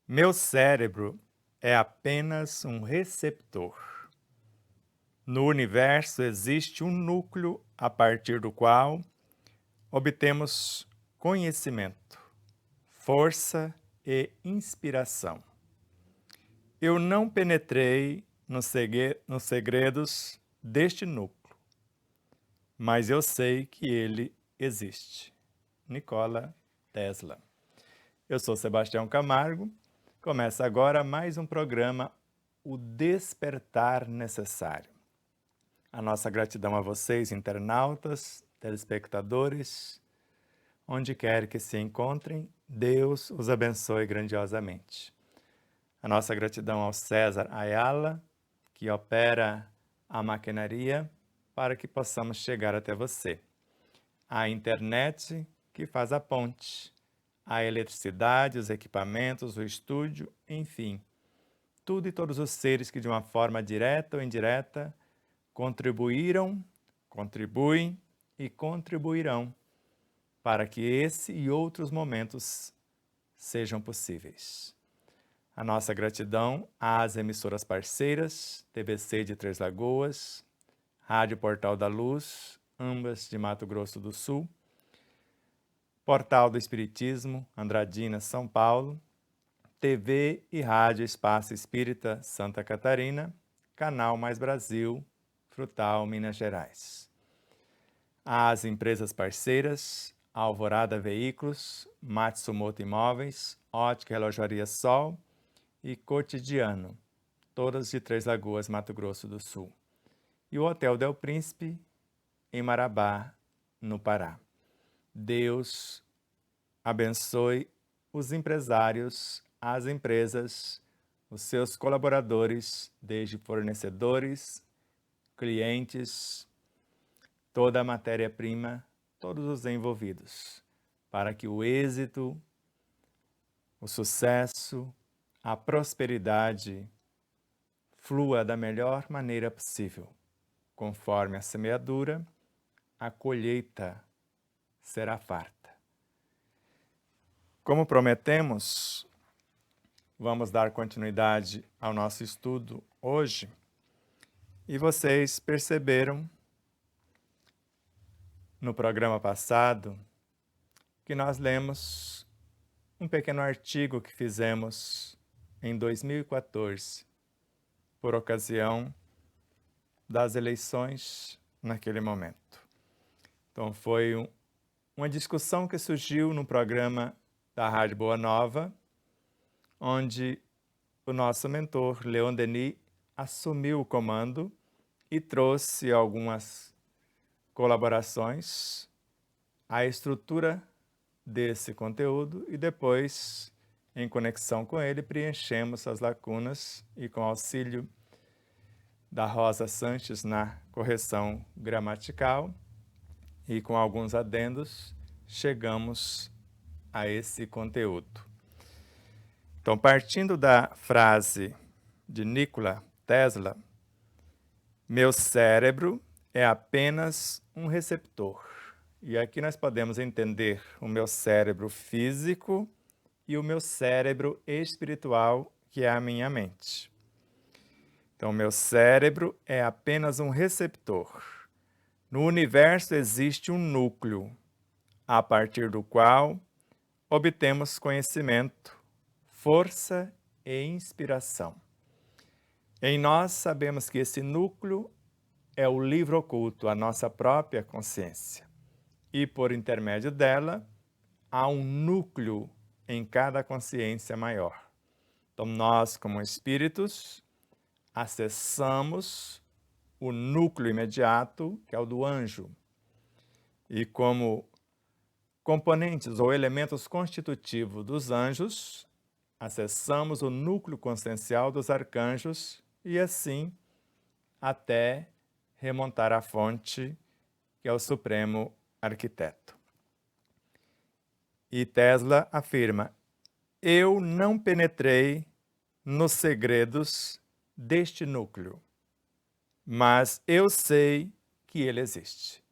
Meu cérebro é apenas um receptor. No universo existe um núcleo a partir do qual obtemos conhecimento, força e inspiração. Eu não penetrei nos segredos deste núcleo, mas eu sei que ele existe. Nikola Tesla. Eu sou Sebastião Camargo. Começa agora mais um programa, O Despertar Necessário. A nossa gratidão a vocês, internautas, telespectadores, onde quer que se encontrem, Deus os abençoe grandiosamente. A nossa gratidão ao César Ayala, que opera a maquinaria para que possamos chegar até você. A internet, que faz a ponte. A eletricidade, os equipamentos, o estúdio, enfim, tudo e todos os seres que de uma forma direta ou indireta contribuíram, contribuem e contribuirão para que esse e outros momentos sejam possíveis. A nossa gratidão às emissoras parceiras, TBC de Três Lagoas, Rádio Portal da Luz, ambas de Mato Grosso do Sul, Portal do Espiritismo, Andradina, São Paulo, TV e Rádio Espaço Espírita Santa Catarina, Canal Mais Brasil, Frutal, Minas Gerais. As empresas parceiras, Alvorada Veículos, Matsumoto Imóveis, Ótica e Relojaria Sol e Cotidiano, todas de Três Lagoas, Mato Grosso do Sul. E o Hotel Del Príncipe, em Marabá, no Pará. Deus abençoe os empresários, as empresas, os seus colaboradores, desde fornecedores, clientes, toda a matéria-prima, todos os envolvidos, para que o êxito, o sucesso, a prosperidade flua da melhor maneira possível. Conforme a semeadura, a colheita será farta. Como prometemos, vamos dar continuidade ao nosso estudo hoje. E vocês perceberam no programa passado que nós lemos um pequeno artigo que fizemos em 2014, por ocasião das eleições naquele momento. Então foi uma discussão que surgiu no programa da Rádio Boa Nova, onde o nosso mentor, Leon Denis, assumiu o comando e trouxe algumas colaborações à estrutura desse conteúdo e depois, em conexão com ele, preenchemos as lacunas e com auxílio da Rosa Sanches na correção gramatical e com alguns adendos, chegamos a esse conteúdo. Então, partindo da frase de Nikola Tesla, meu cérebro é apenas um receptor. E aqui nós podemos entender o meu cérebro físico e o meu cérebro espiritual, que é a minha mente. Então, meu cérebro é apenas um receptor. No universo existe um núcleo, a partir do qual obtemos conhecimento, força e inspiração. Em nós sabemos que esse núcleo é o livro oculto, a nossa própria consciência. E por intermédio dela, há um núcleo em cada consciência maior. Então nós, como espíritos, acessamos o núcleo imediato, que é o do anjo. E como componentes ou elementos constitutivos dos anjos, acessamos o núcleo consciencial dos arcanjos e assim até remontar à fonte, que é o Supremo Arquiteto. E Tesla afirma: eu não penetrei nos segredos deste núcleo, mas eu sei que ele existe.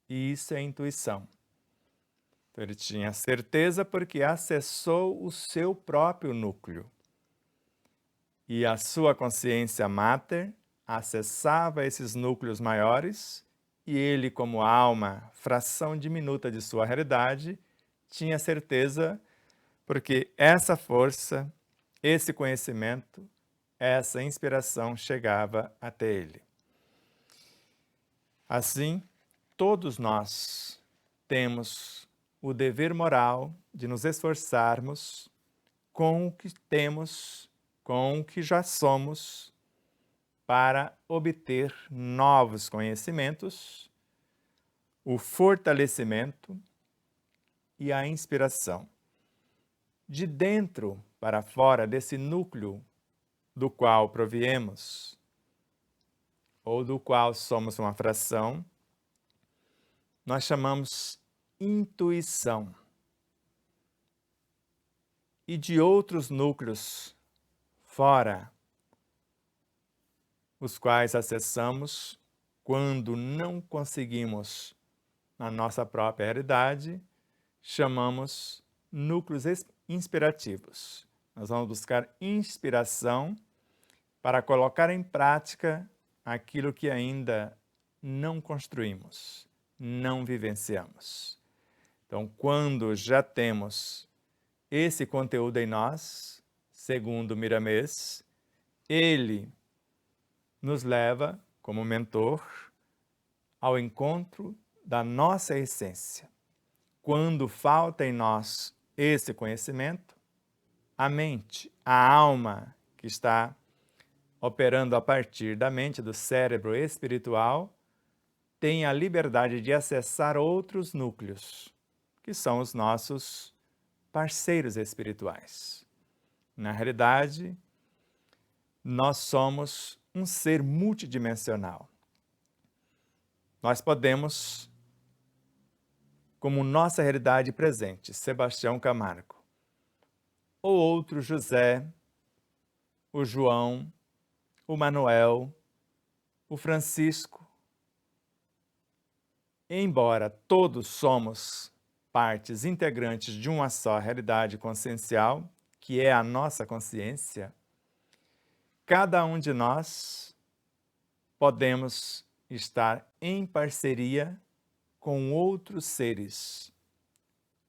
E isso é intuição. Então, ele tinha certeza porque acessou o seu próprio núcleo. E a sua consciência máter acessava esses núcleos maiores e ele, como alma, fração diminuta de sua realidade, tinha certeza, porque essa força, esse conhecimento, essa inspiração chegava até ele. Assim, todos nós temos o dever moral de nos esforçarmos com o que temos, com o que já somos, para obter novos conhecimentos, o fortalecimento e a inspiração. De dentro para fora desse núcleo do qual proviemos, ou do qual somos uma fração, nós chamamos intuição. E de outros núcleos fora, os quais acessamos quando não conseguimos na nossa própria realidade, chamamos núcleos inspirativos. Nós vamos buscar inspiração para colocar em prática aquilo que ainda não construímos, não vivenciamos. Então, quando já temos esse conteúdo em nós, segundo Miramês, ele nos leva, como mentor, ao encontro da nossa essência. Quando falta em nós esse conhecimento, a mente, a alma que está operando a partir da mente, do cérebro espiritual, tem a liberdade de acessar outros núcleos, que são os nossos parceiros espirituais. Na realidade, nós somos um ser multidimensional. Nós podemos, como nossa realidade presente, Sebastião Camargo, ou outro José, o João, o Manuel, o Francisco. Embora todos somos partes integrantes de uma só realidade consciencial, que é a nossa consciência, cada um de nós podemos estar em parceria com outros seres,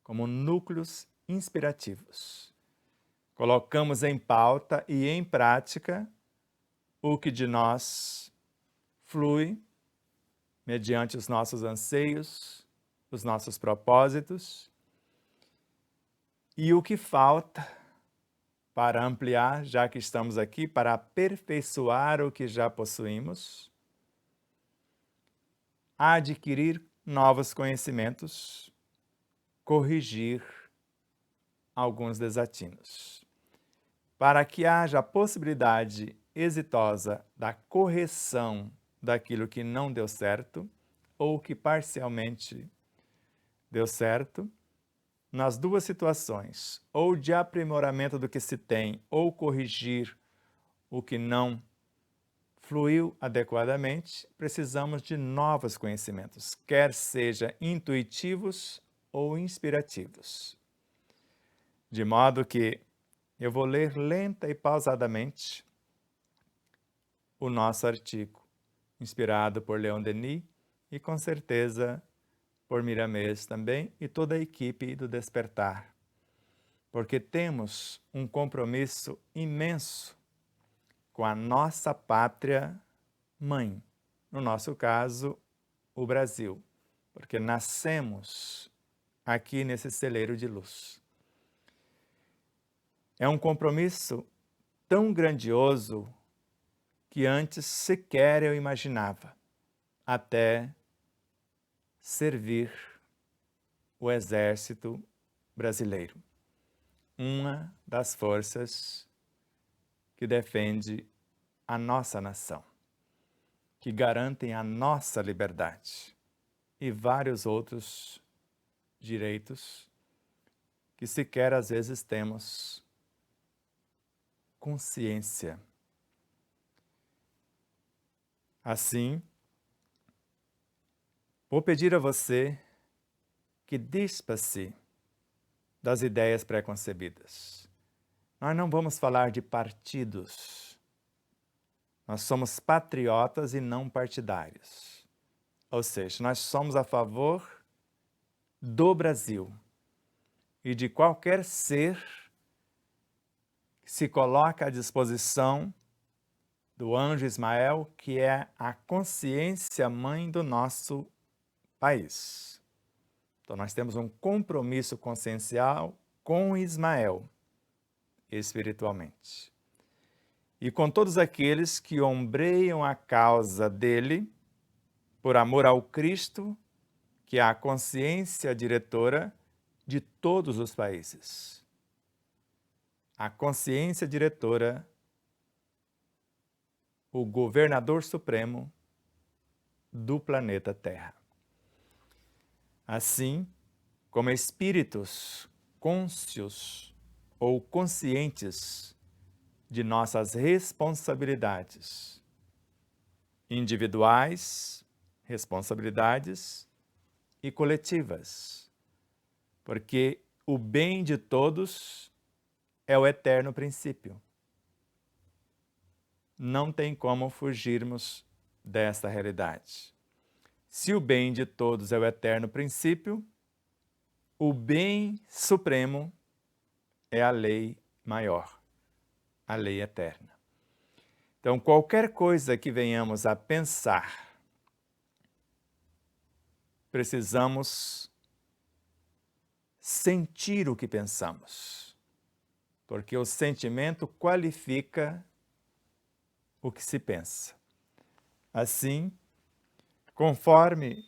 como núcleos inspirativos. Colocamos em pauta e em prática o que de nós flui mediante os nossos anseios, os nossos propósitos, e o que falta para ampliar, já que estamos aqui, para aperfeiçoar o que já possuímos, adquirir novos conhecimentos, corrigir alguns desatinos. Para que haja a possibilidade exitosa da correção daquilo que não deu certo, ou que parcialmente deu certo, nas duas situações, ou de aprimoramento do que se tem, ou corrigir o que não fluiu adequadamente, precisamos de novos conhecimentos, quer seja intuitivos ou inspirativos. De modo que eu vou ler lenta e pausadamente o nosso artigo, inspirado por Leon Denis e com certeza por Miramês também e toda a equipe do Despertar, porque temos um compromisso imenso com a nossa pátria mãe, no nosso caso, o Brasil, porque nascemos aqui nesse celeiro de luz. É um compromisso tão grandioso que antes sequer eu imaginava, até servir o Exército Brasileiro, uma das forças que defende a nossa nação, que garantem a nossa liberdade e vários outros direitos que sequer às vezes temos consciência. Assim, vou pedir a você que dispa-se das ideias preconcebidas. Nós não vamos falar de partidos, Nós somos patriotas e não partidários. Ou seja, nós somos a favor do Brasil e de qualquer ser que se coloca à disposição do anjo Ismael, que é a consciência mãe do nosso país. Então, nós temos um compromisso consciencial com Ismael, espiritualmente. E com todos aqueles que ombreiam a causa dele, por amor ao Cristo, que é a consciência diretora de todos os países. A consciência diretora, o governador supremo do planeta Terra. Assim, como espíritos cônscios ou conscientes de nossas responsabilidades individuais, responsabilidades e coletivas, porque o bem de todos é o eterno princípio. Não tem como fugirmos desta realidade. Se o bem de todos é o eterno princípio, o bem supremo é a lei maior, a lei eterna. Então, qualquer coisa que venhamos a pensar, precisamos sentir o que pensamos, porque o sentimento qualifica o que se pensa. Assim, conforme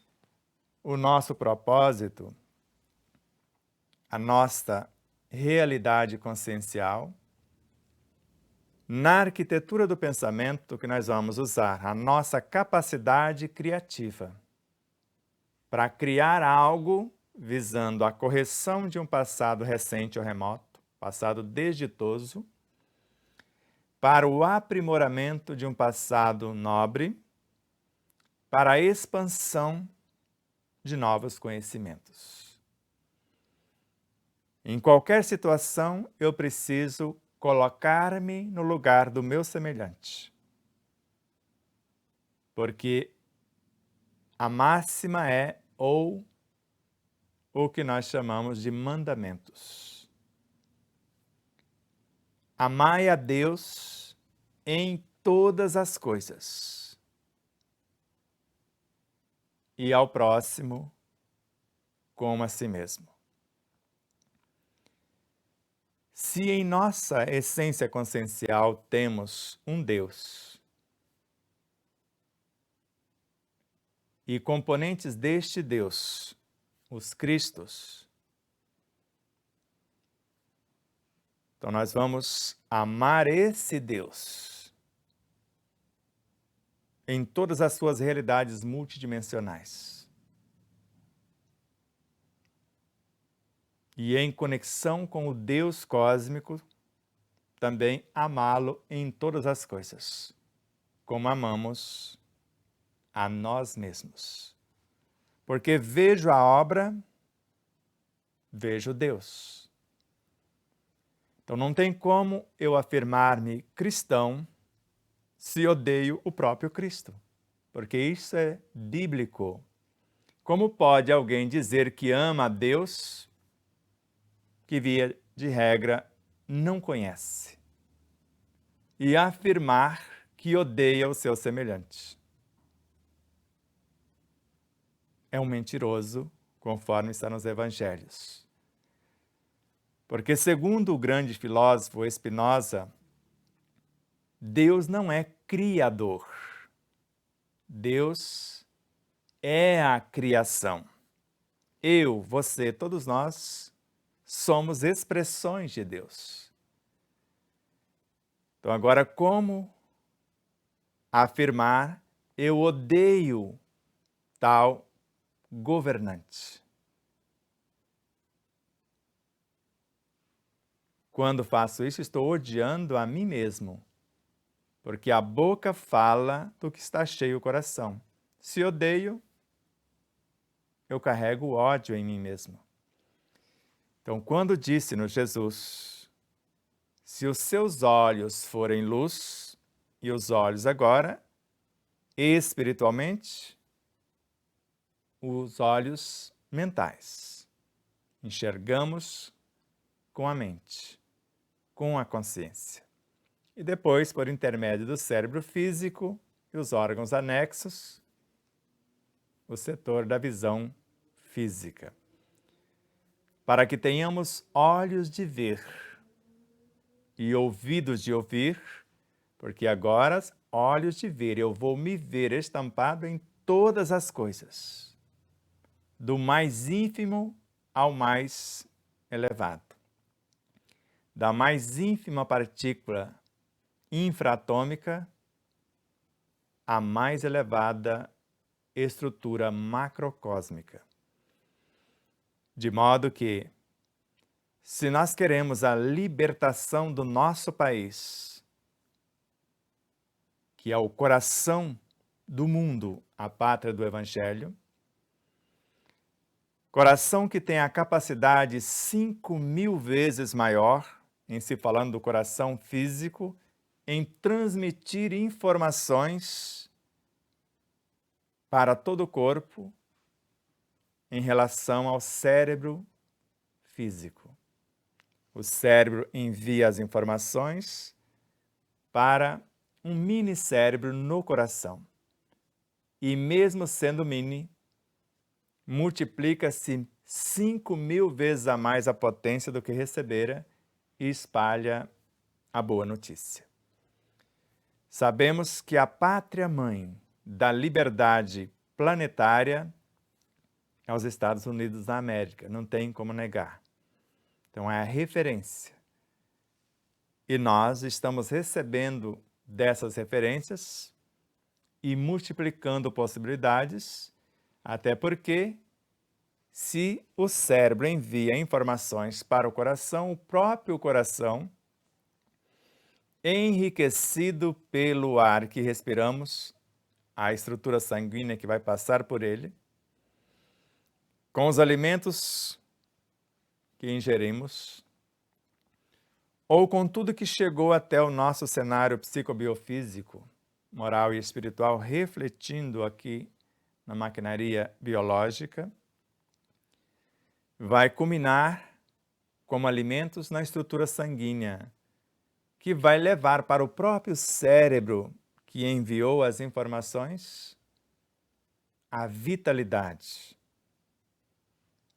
o nosso propósito, a nossa realidade consciencial, na arquitetura do pensamento que nós vamos usar a nossa capacidade criativa para criar algo visando a correção de um passado recente ou remoto, passado desditoso, para o aprimoramento de um passado nobre, para a expansão de novos conhecimentos. Em qualquer situação, eu preciso colocar-me no lugar do meu semelhante. Porque a máxima é ou o que nós chamamos de mandamentos. Amai a Deus em todas as coisas e ao próximo como a si mesmo. Se em nossa essência consciencial temos um Deus e componentes deste Deus, os Cristos, então nós vamos amar esse Deus em todas as suas realidades multidimensionais. E em conexão com o Deus cósmico, também amá-lo em todas as coisas, como amamos a nós mesmos. Porque vejo a obra, vejo Deus. Então não tem como eu afirmar-me cristão se odeio o próprio Cristo, porque isso é bíblico. Como pode alguém dizer que ama a Deus que, via de regra, não conhece, e afirmar que odeia o seu semelhante? É um mentiroso, conforme está nos evangelhos. Porque, segundo o grande filósofo Spinoza, Deus não é criador. Deus é a criação. Eu, você, todos nós somos expressões de Deus. Então, agora, como afirmar eu odeio tal governante? Quando faço isso, estou odiando a mim mesmo, porque a boca fala do que está cheio o coração. Se odeio, eu carrego o ódio em mim mesmo. Então, quando disse-nos Jesus, se os seus olhos forem luz, e os olhos agora, espiritualmente, os olhos mentais. Enxergamos com a mente, com a consciência. E depois, por intermédio do cérebro físico e os órgãos anexos, o setor da visão física. Para que tenhamos olhos de ver e ouvidos de ouvir, porque agora, olhos de ver, eu vou me ver estampado em todas as coisas, do mais ínfimo ao mais elevado, da mais ínfima partícula infraatômica à mais elevada estrutura macrocósmica. De modo que, se nós queremos a libertação do nosso país, que é o coração do mundo, a pátria do Evangelho, coração que tem a capacidade 5.000 vezes maior, em se falando do coração físico, em transmitir informações para todo o corpo em relação ao cérebro físico. O cérebro envia as informações para um mini cérebro no coração. E mesmo sendo mini, multiplica-se 5.000 vezes a mais a potência do que recebera e espalha a boa notícia. Sabemos que a pátria-mãe da liberdade planetária é os Estados Unidos da América, não tem como negar. Então é a referência. E nós estamos recebendo dessas referências e multiplicando possibilidades, até porque, se o cérebro envia informações para o coração, o próprio coração, enriquecido pelo ar que respiramos, a estrutura sanguínea que vai passar por ele, com os alimentos que ingerimos, ou com tudo que chegou até o nosso cenário psicobiofísico, moral e espiritual, refletindo aqui na maquinaria biológica, vai culminar como alimentos na estrutura sanguínea, que vai levar para o próprio cérebro que enviou as informações a vitalidade,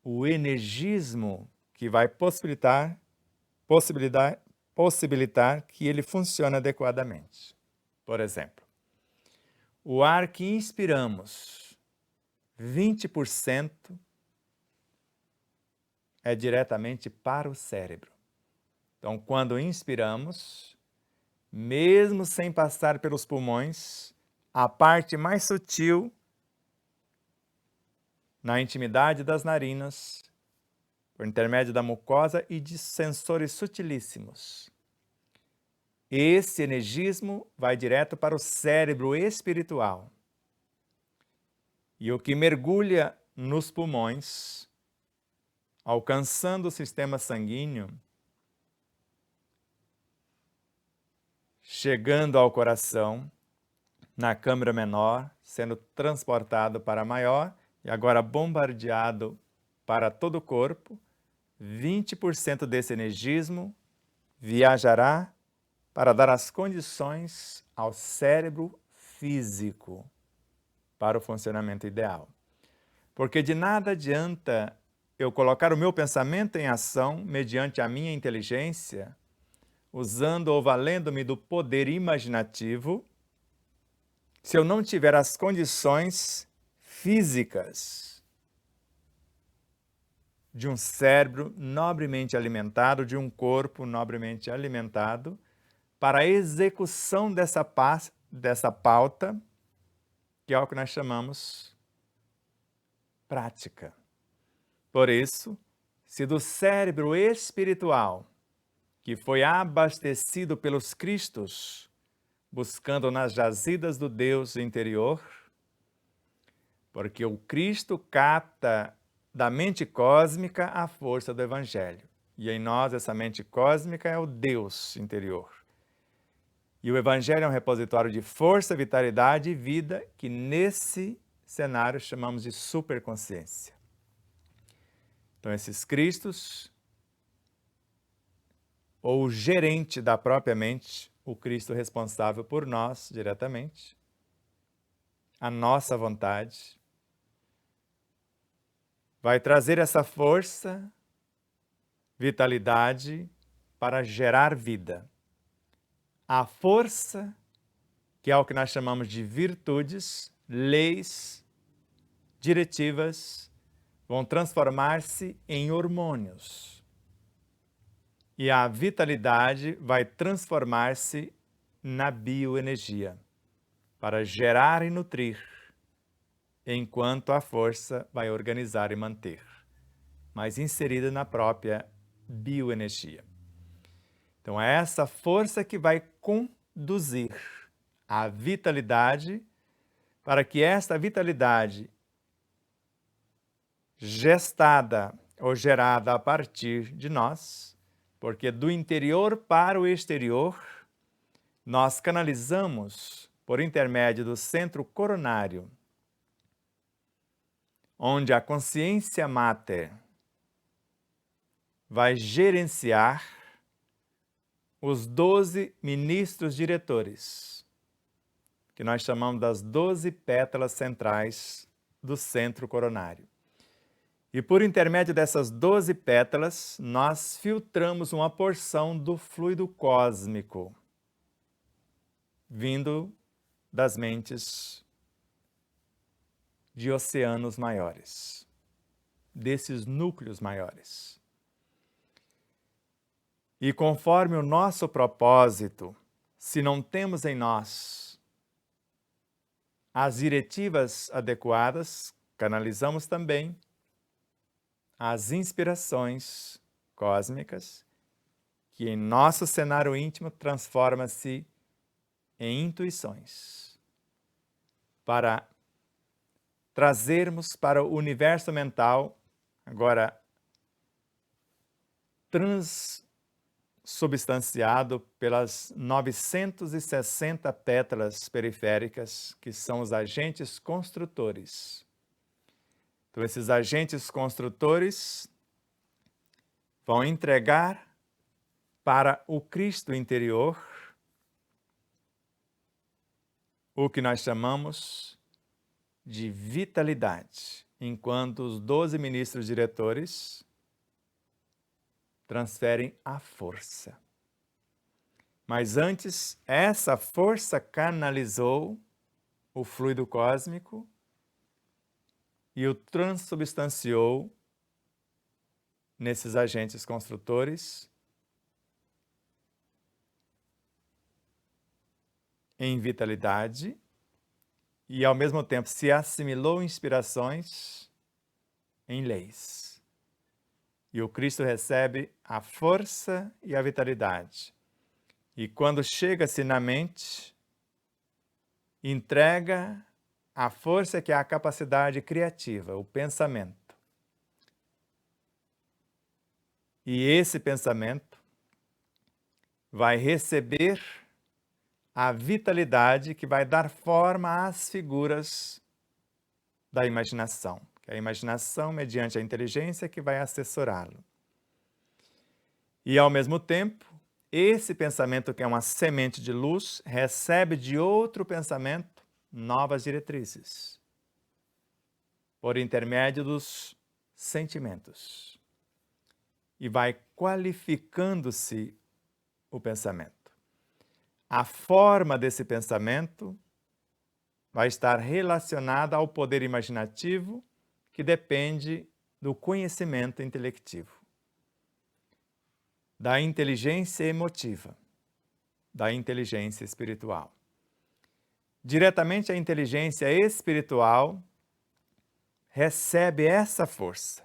o energismo que vai possibilitar que ele funcione adequadamente. Por exemplo, o ar que inspiramos, 20% é diretamente para o cérebro. Então, quando inspiramos, mesmo sem passar pelos pulmões, a parte mais sutil, na intimidade das narinas, por intermédio da mucosa e de sensores sutilíssimos. Esse energismo vai direto para o cérebro espiritual. E o que mergulha nos pulmões, alcançando o sistema sanguíneo, chegando ao coração, na câmara menor, sendo transportado para a maior e agora bombardeado para todo o corpo, 20% desse energismo viajará para dar as condições ao cérebro físico para o funcionamento ideal. Porque de nada adianta eu colocar o meu pensamento em ação mediante a minha inteligência, usando ou valendo-me do poder imaginativo, se eu não tiver as condições físicas de um cérebro nobremente alimentado, de um corpo nobremente alimentado, para a execução dessa pauta, que é o que nós chamamos prática. Por isso, se do cérebro espiritual, que foi abastecido pelos Cristos, buscando nas jazidas do Deus interior, porque o Cristo capta da mente cósmica a força do Evangelho. E em nós essa mente cósmica é o Deus interior. E o Evangelho é um repositório de força, vitalidade e vida que nesse cenário chamamos de superconsciência. Então esses Cristos, ou o gerente da própria mente, o Cristo responsável por nós diretamente, a nossa vontade, vai trazer essa força, vitalidade para gerar vida. A força, que é o que nós chamamos de virtudes, leis, diretivas, vão transformar-se em hormônios. E a vitalidade vai transformar-se na bioenergia, para gerar e nutrir, enquanto a força vai organizar e manter, mas inserida na própria bioenergia. Então é essa força que vai conduzir a vitalidade para que esta vitalidade gestada ou gerada a partir de nós, porque do interior para o exterior, nós canalizamos por intermédio do centro coronário, onde a consciência máter vai gerenciar os 12 ministros diretores, que nós chamamos das 12 pétalas centrais do centro coronário. E por intermédio dessas 12 pétalas, nós filtramos uma porção do fluido cósmico, vindo das mentes de oceanos maiores, desses núcleos maiores. E conforme o nosso propósito, se não temos em nós as diretivas adequadas, canalizamos também as inspirações cósmicas, que em nosso cenário íntimo transforma-se em intuições, para trazermos para o universo mental, agora transubstanciado pelas 960 pétalas periféricas, que são os agentes construtores. Então, esses agentes construtores vão entregar para o Cristo interior o que nós chamamos de vitalidade, enquanto os 12 ministros diretores transferem a força. Mas antes, essa força canalizou o fluido cósmico e o transubstanciou nesses agentes construtores em vitalidade e, ao mesmo tempo, se assimilou inspirações em leis. E o Cristo recebe a força e a vitalidade. E quando chega-se na mente, entrega a força que é a capacidade criativa, o pensamento. E esse pensamento vai receber a vitalidade que vai dar forma às figuras da imaginação. É a imaginação, mediante a inteligência, que vai assessorá-lo. E, ao mesmo tempo, esse pensamento, que é uma semente de luz, recebe de outro pensamento novas diretrizes, por intermédio dos sentimentos. E vai qualificando-se o pensamento. A forma desse pensamento vai estar relacionada ao poder imaginativo, que depende do conhecimento intelectivo, da inteligência emotiva, da inteligência espiritual. Diretamente a inteligência espiritual recebe essa força,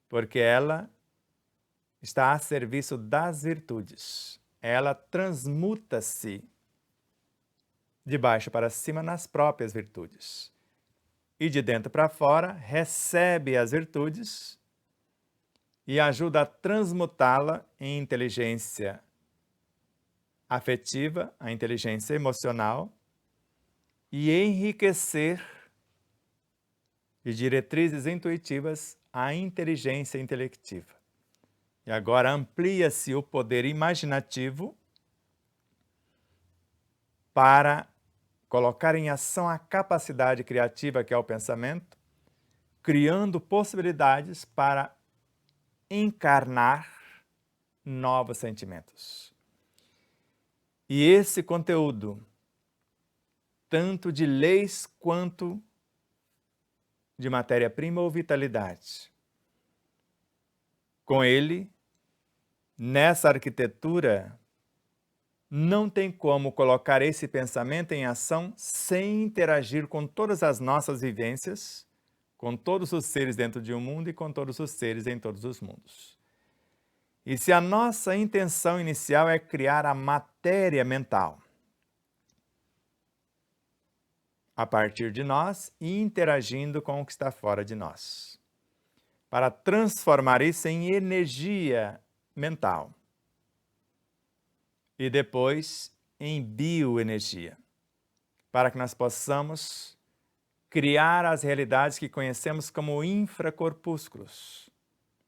porque ela está a serviço das virtudes. Ela transmuta-se de baixo para cima nas próprias virtudes. E de dentro para fora recebe as virtudes e ajuda a transmutá-la em inteligência afetiva, a inteligência emocional, e enriquecer de diretrizes intuitivas a inteligência intelectiva. E agora amplia-se o poder imaginativo para colocar em ação a capacidade criativa que é o pensamento, criando possibilidades para encarnar novos sentimentos. E esse conteúdo, tanto de leis quanto de matéria-prima ou vitalidade, com ele, nessa arquitetura, não tem como colocar esse pensamento em ação sem interagir com todas as nossas vivências, com todos os seres dentro de um mundo e com todos os seres em todos os mundos. E se a nossa intenção inicial é criar a matéria mental a partir de nós e interagindo com o que está fora de nós, para transformar isso em energia mental e depois em bioenergia, para que nós possamos criar as realidades que conhecemos como infracorpúsculos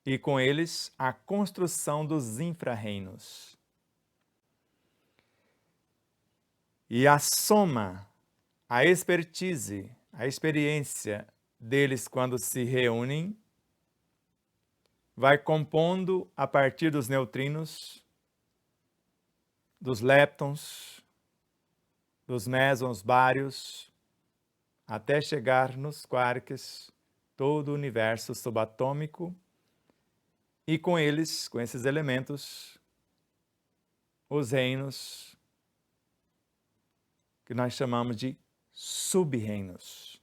e com eles a construção dos infrarreinos. E a soma, a expertise, a experiência deles quando se reúnem vai compondo a partir dos neutrinos, dos leptons, dos mesons bários, até chegar nos quarks, todo o universo subatômico, e com eles, com esses elementos, os reinos que nós chamamos de sub-reinos.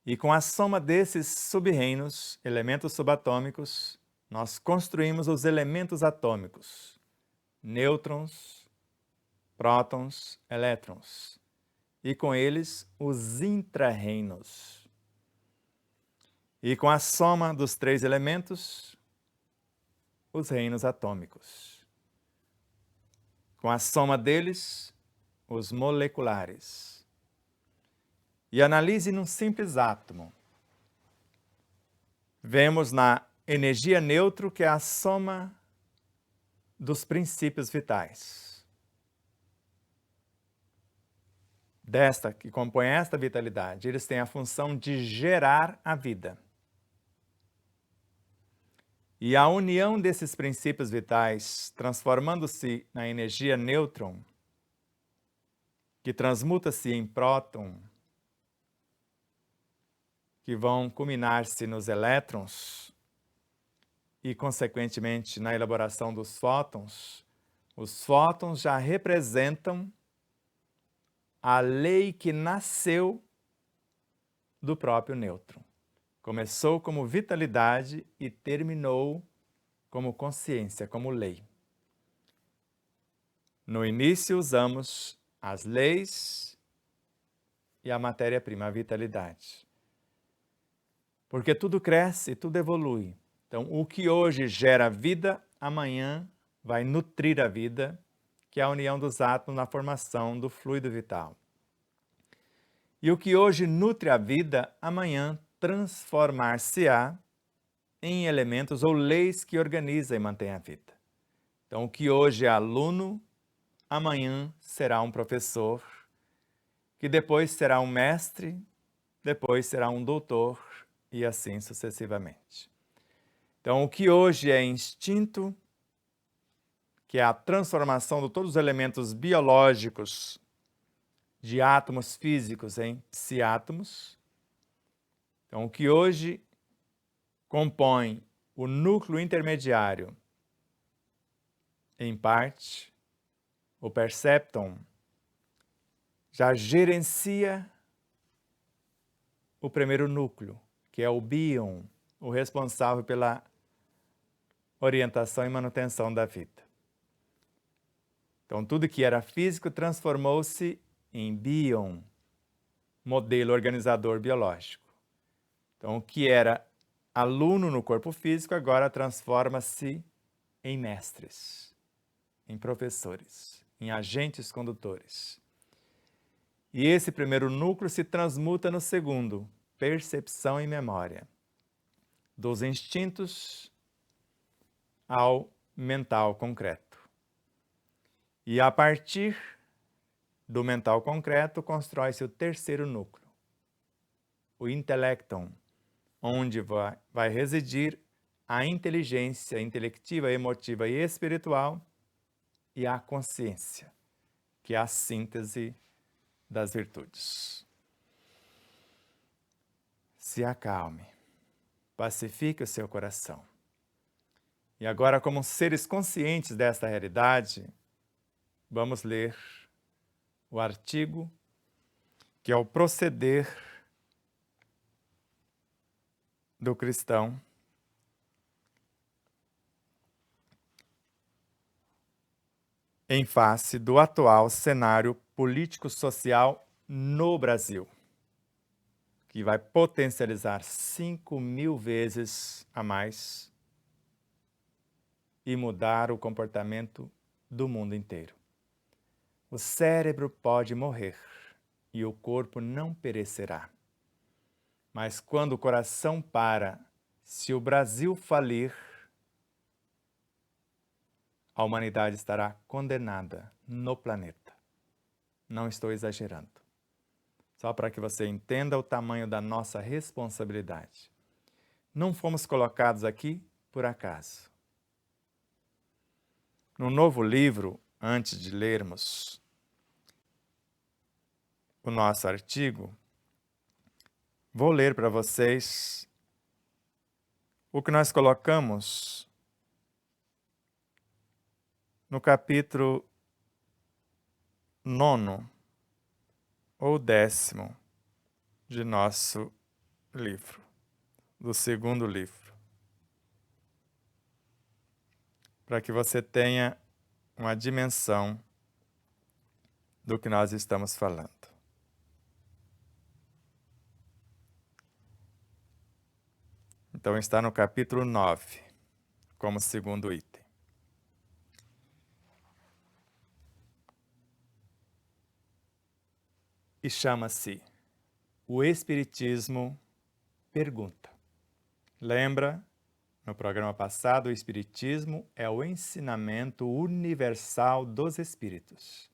E com a soma desses sub-reinos, elementos subatômicos, nós construímos os elementos atômicos, nêutrons, prótons, elétrons, e com eles os intra-reinos. E com a soma dos três elementos, os reinos atômicos. Com a soma deles, os moleculares. E analise num simples átomo. Vemos na energia neutro que é a soma dos princípios vitais. Desta que compõe esta vitalidade, eles têm a função de gerar a vida. E a união desses princípios vitais, transformando-se na energia nêutron, que transmuta-se em próton, que vão culminar-se nos elétrons e, consequentemente, na elaboração dos fótons, os fótons já representam a lei que nasceu do próprio nêutron. Começou como vitalidade e terminou como consciência, como lei. No início usamos as leis e a matéria-prima, a vitalidade. Porque tudo cresce, tudo evolui. Então, o que hoje gera vida, amanhã vai nutrir a vida, que é a união dos átomos na formação do fluido vital. E o que hoje nutre a vida, amanhã transformar-se-á em elementos ou leis que organizam e mantêm a vida. Então, o que hoje é aluno, amanhã será um professor, que depois será um mestre, depois será um doutor, e assim sucessivamente. Então, o que hoje é instinto, que é a transformação de todos os elementos biológicos de átomos físicos em psiátomos. Então, o que hoje compõe o núcleo intermediário, em parte, o percepton, já gerencia o primeiro núcleo, que é o bion, o responsável pela orientação e manutenção da vida. Então, tudo que era físico transformou-se em bion, modelo organizador biológico. Então, o que era aluno no corpo físico agora transforma-se em mestres. em professores, em agentes condutores. E esse primeiro núcleo se transmuta no segundo, percepção e memória, dos instintos ao mental concreto. E a partir do mental concreto constrói-se o terceiro núcleo, o intelecton, onde vai residir a inteligência intelectiva, emotiva e espiritual e a consciência, que é a síntese das virtudes. Se acalme, pacifique o seu coração. E agora, como seres conscientes desta realidade, vamos ler o artigo que é o proceder do cristão em face do atual cenário político-social no Brasil, que vai potencializar 5.000 vezes a mais e mudar o comportamento do mundo inteiro. O cérebro pode morrer e o corpo não perecerá. Mas quando o coração para, se o Brasil falir, a humanidade estará condenada no planeta. Não estou exagerando. Só para que você entenda o tamanho da nossa responsabilidade. Não fomos colocados aqui por acaso. No novo livro, antes de lermos o nosso artigo, vou ler para vocês o que nós colocamos no capítulo 9 ou 10º de nosso livro, do segundo livro, para que você tenha uma dimensão do que nós estamos falando. Então está no capítulo 9, como segundo item. E chama-se O Espiritismo Pergunta. Lembra, no programa passado, o Espiritismo é o ensinamento universal dos espíritos,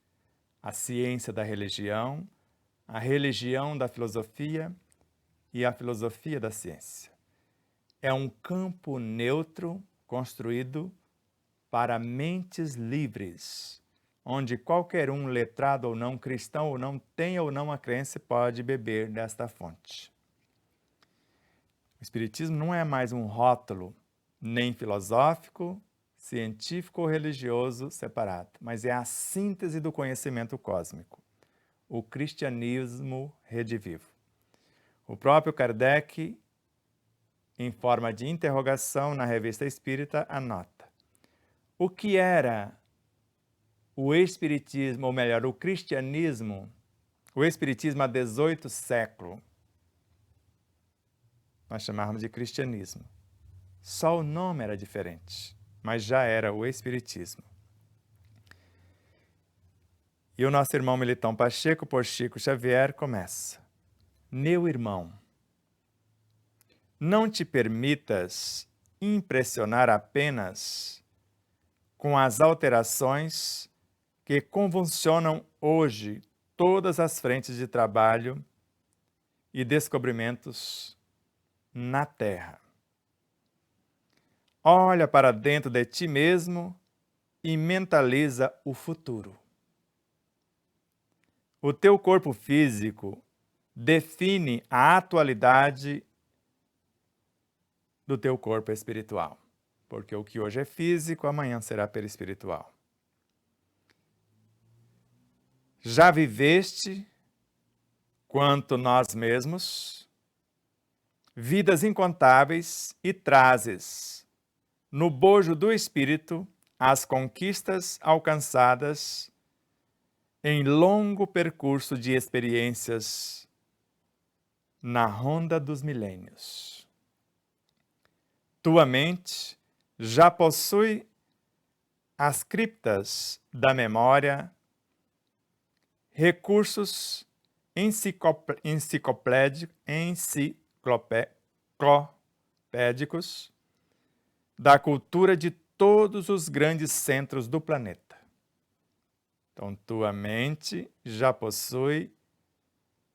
a ciência da religião, a religião da filosofia e a filosofia da ciência. É um campo neutro construído para mentes livres, onde qualquer um, letrado ou não, cristão ou não, tenha ou não a crença, pode beber desta fonte. O Espiritismo não é mais um rótulo, nem filosófico, científico ou religioso separado, mas é a síntese do conhecimento cósmico, o cristianismo redivivo. O próprio Kardec, em forma de interrogação na Revista Espírita, anota: o que era o Espiritismo, ou melhor, o cristianismo, o Espiritismo há 18 séculos? Nós chamávamos de cristianismo. Só o nome era diferente, mas já era o Espiritismo. E o nosso irmão Militão Pacheco, por Chico Xavier, começa: meu irmão, não te permitas impressionar apenas com as alterações que convulsionam hoje todas as frentes de trabalho e descobrimentos na Terra. Olha para dentro de ti mesmo e mentaliza o futuro. O teu corpo físico define a atualidade do teu corpo espiritual, porque o que hoje é físico, amanhã será perispiritual. Já viveste, quanto nós mesmos, vidas incontáveis e trazes no bojo do espírito as conquistas alcançadas em longo percurso de experiências na ronda dos milênios. Tua mente já possui as criptas da memória, recursos enciclopédicos da cultura de todos os grandes centros do planeta. Então, tua mente já possui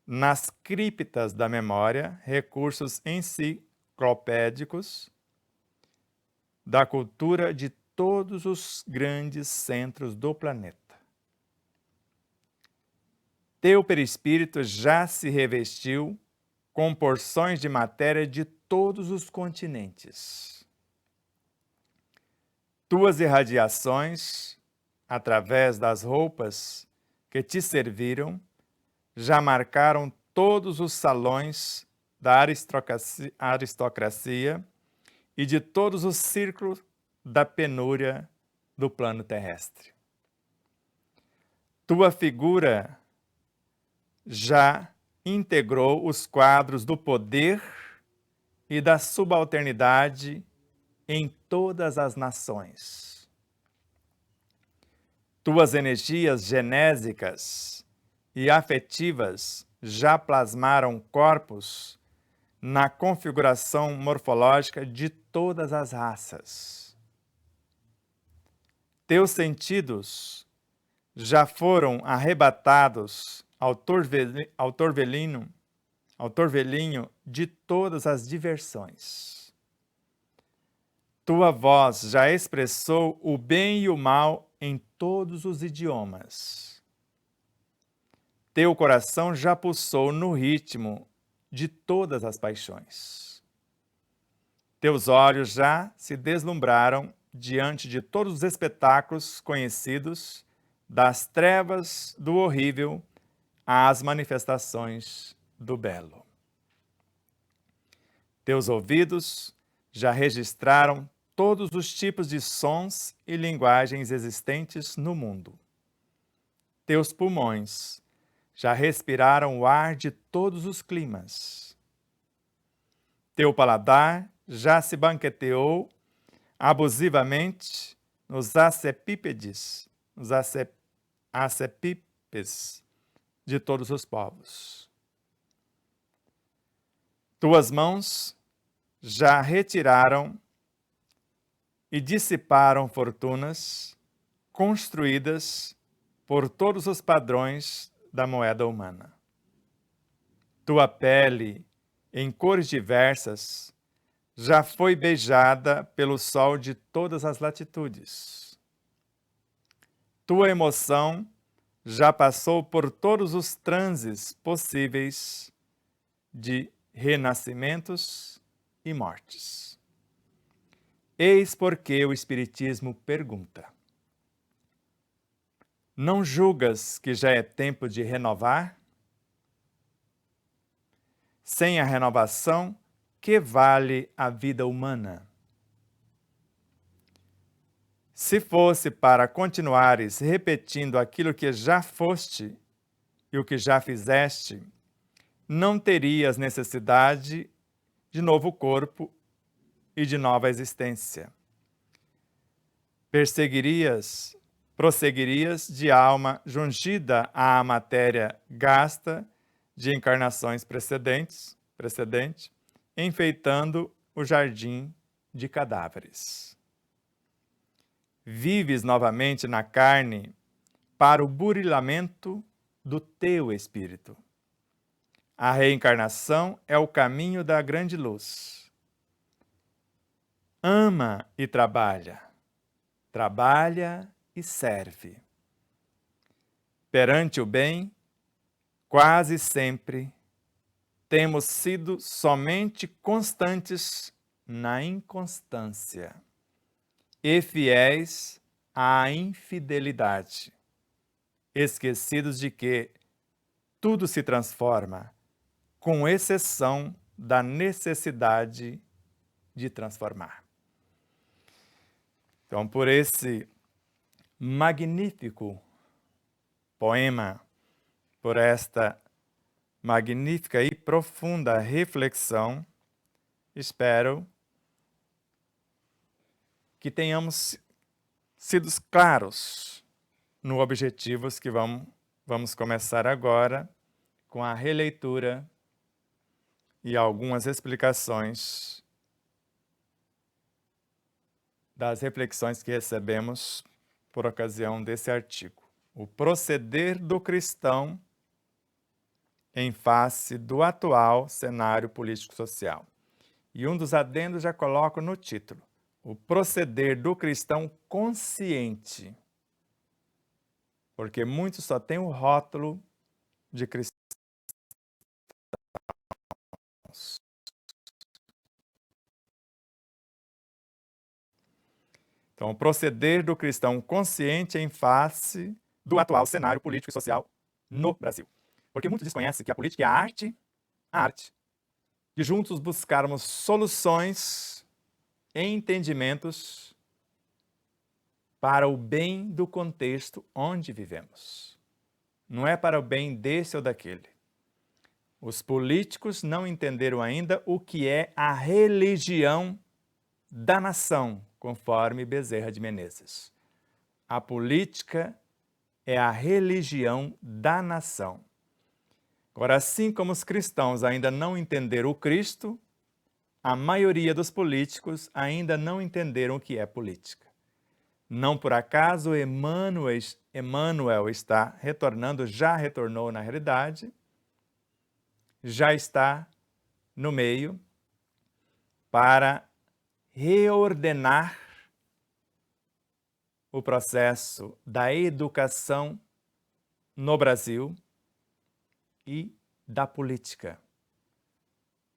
nas criptas da memória recursos enciclopédicos da cultura de todos os grandes centros do planeta. Teu perispírito já se revestiu com porções de matéria de todos os continentes. Tuas irradiações, através das roupas que te serviram, já marcaram todos os salões da aristocracia e de todos os círculos da penúria do plano terrestre. Tua figura já integrou os quadros do poder e da subalternidade em todas as nações. Tuas energias genésicas e afetivas já plasmaram corpos na configuração morfológica de todas as raças. Teus sentidos já foram arrebatados ao torvelinho de todas as diversões. Tua voz já expressou o bem e o mal em todos os idiomas. Teu coração já pulsou no ritmo de todas as paixões. Teus olhos já se deslumbraram diante de todos os espetáculos conhecidos, das trevas do horrível às manifestações do belo. Teus ouvidos já registraram todos os tipos de sons e linguagens existentes no mundo. Teus pulmões já respiraram o ar de todos os climas. Teu paladar já se banqueteou abusivamente nos acepípedes de todos os povos. Tuas mãos já retiraram e dissiparam fortunas construídas por todos os padrões da moeda humana. Tua pele, em cores diversas, já foi beijada pelo sol de todas as latitudes. Tua emoção já passou por todos os transes possíveis de renascimentos e mortes. Eis porque o Espiritismo pergunta: não julgas que já é tempo de renovar? Sem a renovação, que vale a vida humana? Se fosse para continuares repetindo aquilo que já foste e o que já fizeste, não terias necessidade de novo corpo e de nova existência. Prosseguirias de alma jungida à matéria gasta de encarnações precedente, enfeitando o jardim de cadáveres. Vives novamente na carne para o burilamento do teu espírito. A reencarnação é o caminho da grande luz. Ama e trabalha. Trabalha e serve. Perante o bem, quase sempre temos sido somente constantes na inconstância e fiéis à infidelidade, esquecidos de que tudo se transforma, com exceção da necessidade de transformar. Então, por esse magnífico poema, por esta magnífica e profunda reflexão, espero que tenhamos sido claros no objetivos que vamos começar agora com a releitura e algumas explicações das reflexões que recebemos por ocasião desse artigo. O proceder do cristão em face do atual cenário político-social. E um dos adendos já coloco no título: o proceder do cristão consciente. Porque muitos só têm o rótulo de cristãos. Então, o proceder do cristão consciente em face do atual cenário político e social no Brasil. Porque muitos desconhecem que a política é a arte de juntos buscarmos soluções e entendimentos para o bem do contexto onde vivemos. Não é para o bem desse ou daquele. Os políticos não entenderam ainda o que é a religião da nação, conforme Bezerra de Menezes. A política é a religião da nação. Agora, assim como os cristãos ainda não entenderam o Cristo, a maioria dos políticos ainda não entenderam o que é política. Não por acaso Emmanuel está retornando, já retornou na realidade, já está no meio para reordenar o processo da educação no Brasil e da política,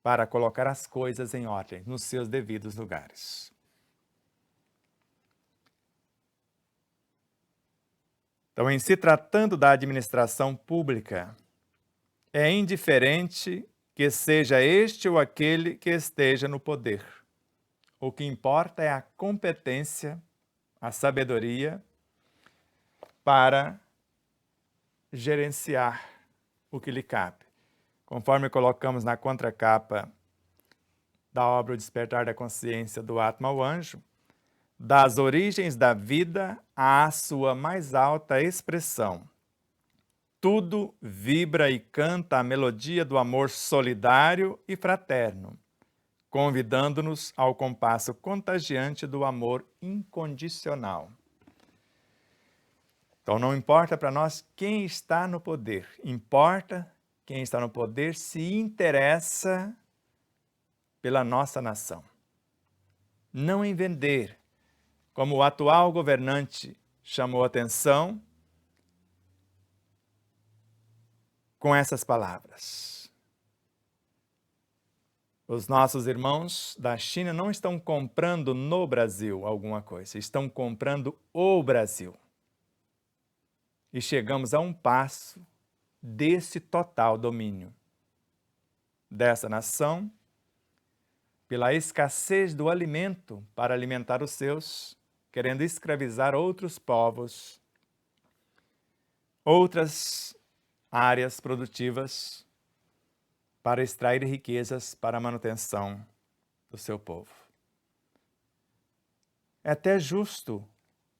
para colocar as coisas em ordem, nos seus devidos lugares. Então, em se tratando da administração pública, é indiferente que seja este ou aquele que esteja no poder. O que importa é a competência, a sabedoria para gerenciar o que lhe cabe. Conforme colocamos na contracapa da obra O Despertar da Consciência do Atma ao Anjo, das origens da vida à sua mais alta expressão. Tudo vibra e canta a melodia do amor solidário e fraterno, convidando-nos ao compasso contagiante do amor incondicional. Então não importa para nós quem está no poder, importa quem está no poder se interessa pela nossa nação. Não em vender, como o atual governante chamou atenção com essas palavras. Os nossos irmãos da China não estão comprando no Brasil alguma coisa, estão comprando o Brasil. E chegamos a um passo desse total domínio dessa nação, pela escassez do alimento para alimentar os seus, querendo escravizar outros povos, outras áreas produtivas, para extrair riquezas para a manutenção do seu povo. É até justo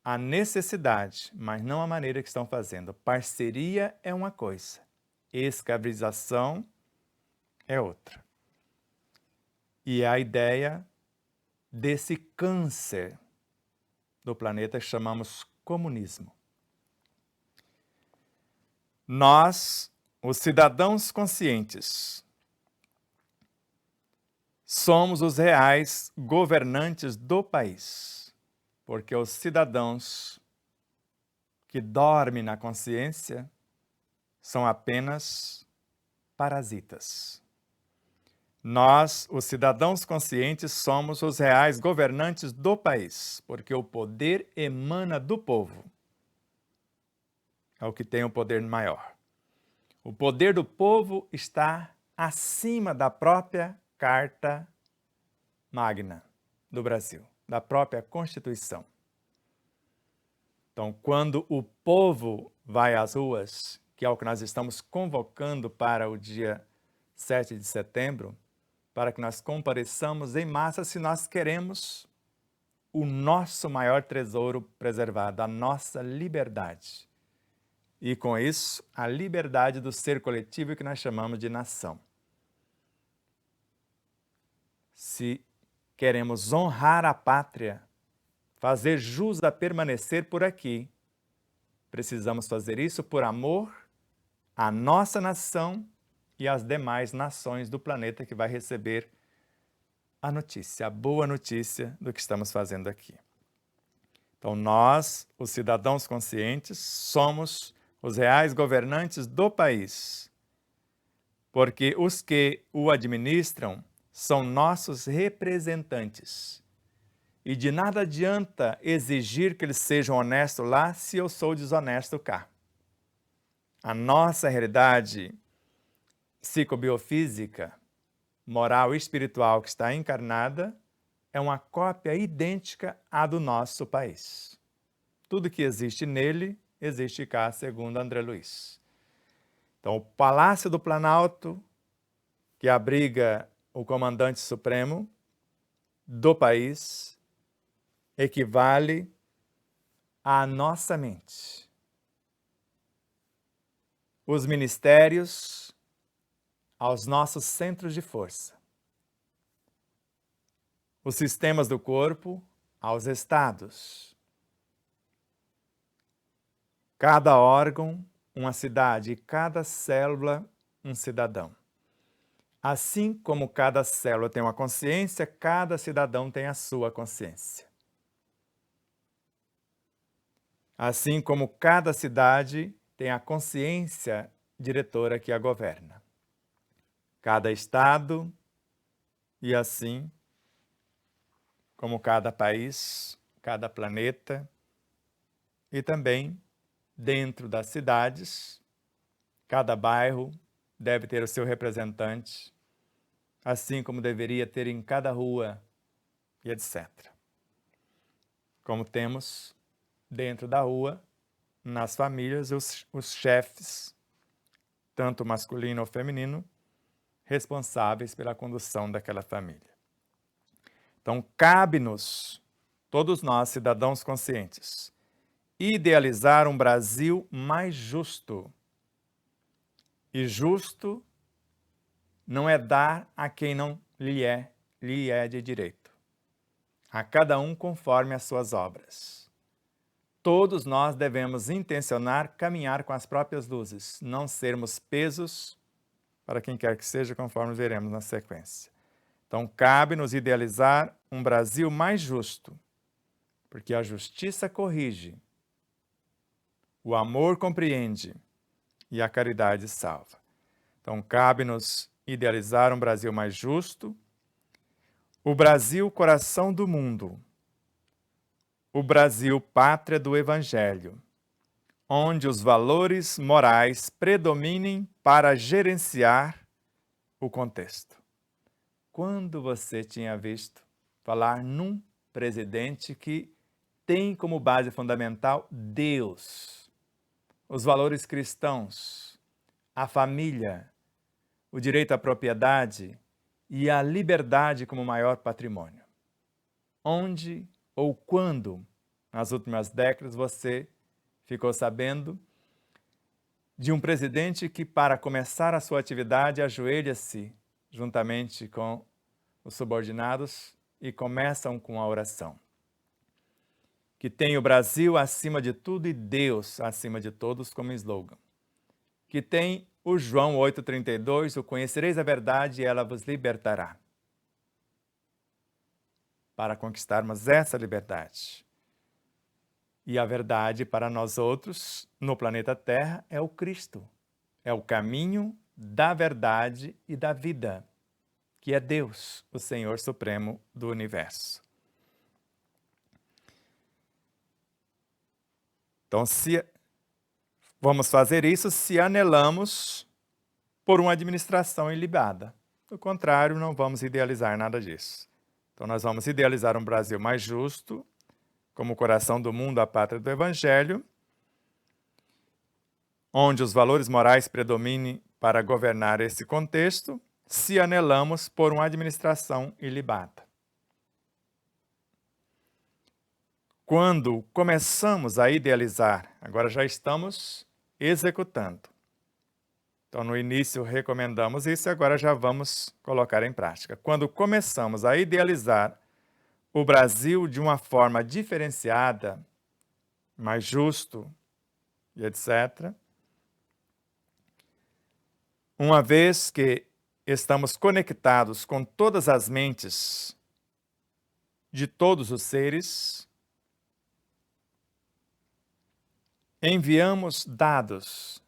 a necessidade, mas não a maneira que estão fazendo. Parceria é uma coisa, escravização é outra. E é a ideia desse câncer do planeta que chamamos comunismo. Nós, os cidadãos conscientes, somos os reais governantes do país, porque os cidadãos que dormem na consciência são apenas parasitas. Nós, os cidadãos conscientes, somos os reais governantes do país, porque o poder emana do povo. É o que tem o poder maior. O poder do povo está acima da própria Carta Magna do Brasil, da própria Constituição. Então, quando o povo vai às ruas, que é o que nós estamos convocando para o dia 7 de setembro, para que nós compareçamos em massa se nós queremos o nosso maior tesouro preservado, a nossa liberdade. E com isso, a liberdade do ser coletivo que nós chamamos de nação. Se queremos honrar a pátria, fazer jus a permanecer por aqui, precisamos fazer isso por amor à nossa nação e às demais nações do planeta que vai receber a notícia, a boa notícia do que estamos fazendo aqui. Então nós, os cidadãos conscientes, somos os reais governantes do país, porque os que o administram são nossos representantes. E de nada adianta exigir que eles sejam honestos lá se eu sou desonesto cá. A nossa realidade psicobiofísica, moral e espiritual que está encarnada é uma cópia idêntica à do nosso país. Tudo que existe nele, existe cá, segundo André Luiz. Então, o Palácio do Planalto, que abriga o comandante supremo do país, equivale à nossa mente. Os ministérios aos nossos centros de força. Os sistemas do corpo aos estados. Cada órgão, uma cidade, e cada célula, um cidadão. Assim como cada célula tem uma consciência, cada cidadão tem a sua consciência. Assim como cada cidade tem a consciência diretora que a governa. Cada estado, e assim como cada país, cada planeta, e também dentro das cidades, cada bairro deve ter o seu representante, assim como deveria ter em cada rua, e etc. Como temos dentro da rua, nas famílias, os chefes, tanto masculino ou feminino, responsáveis pela condução daquela família. Então, cabe-nos, todos nós, cidadãos conscientes, idealizar um Brasil mais justo. E justo não é dar a quem não lhe é de direito. A cada um conforme as suas obras. Todos nós devemos intencionar caminhar com as próprias luzes, não sermos pesos para quem quer que seja, conforme veremos na sequência. Então, cabe-nos idealizar um Brasil mais justo, porque a justiça corrige, o amor compreende e a caridade salva. Então, cabe-nos idealizar um Brasil mais justo, o Brasil coração do mundo, o Brasil pátria do Evangelho, onde os valores morais predominem para gerenciar o contexto. Quando você tinha visto falar num presidente que tem como base fundamental Deus, os valores cristãos, a família, o direito à propriedade e a liberdade como maior patrimônio? Onde ou quando, nas últimas décadas, você ficou sabendo de um presidente que, para começar a sua atividade, ajoelha-se juntamente com os subordinados e começam com a oração? Que tem o Brasil acima de tudo e Deus acima de todos como slogan. Que tem o João 8,32, o conhecereis a verdade e ela vos libertará. Para conquistarmos essa liberdade. E a verdade para nós outros, no planeta Terra, é o Cristo. É o caminho da verdade e da vida, que é Deus, o Senhor Supremo do Universo. Então, vamos fazer isso se anelamos por uma administração ilibada. Do contrário, não vamos idealizar nada disso. Então, nós vamos idealizar um Brasil mais justo, como o coração do mundo, a pátria do Evangelho, onde os valores morais predominem para governar esse contexto, se anelamos por uma administração ilibada. quando começamos a idealizar, agora já estamos executando. Então, no início recomendamos isso e agora já vamos colocar em prática. Quando começamos a idealizar o Brasil de uma forma diferenciada, mais justo e etc., uma vez que estamos conectados com todas as mentes de todos os seres, enviamos dados,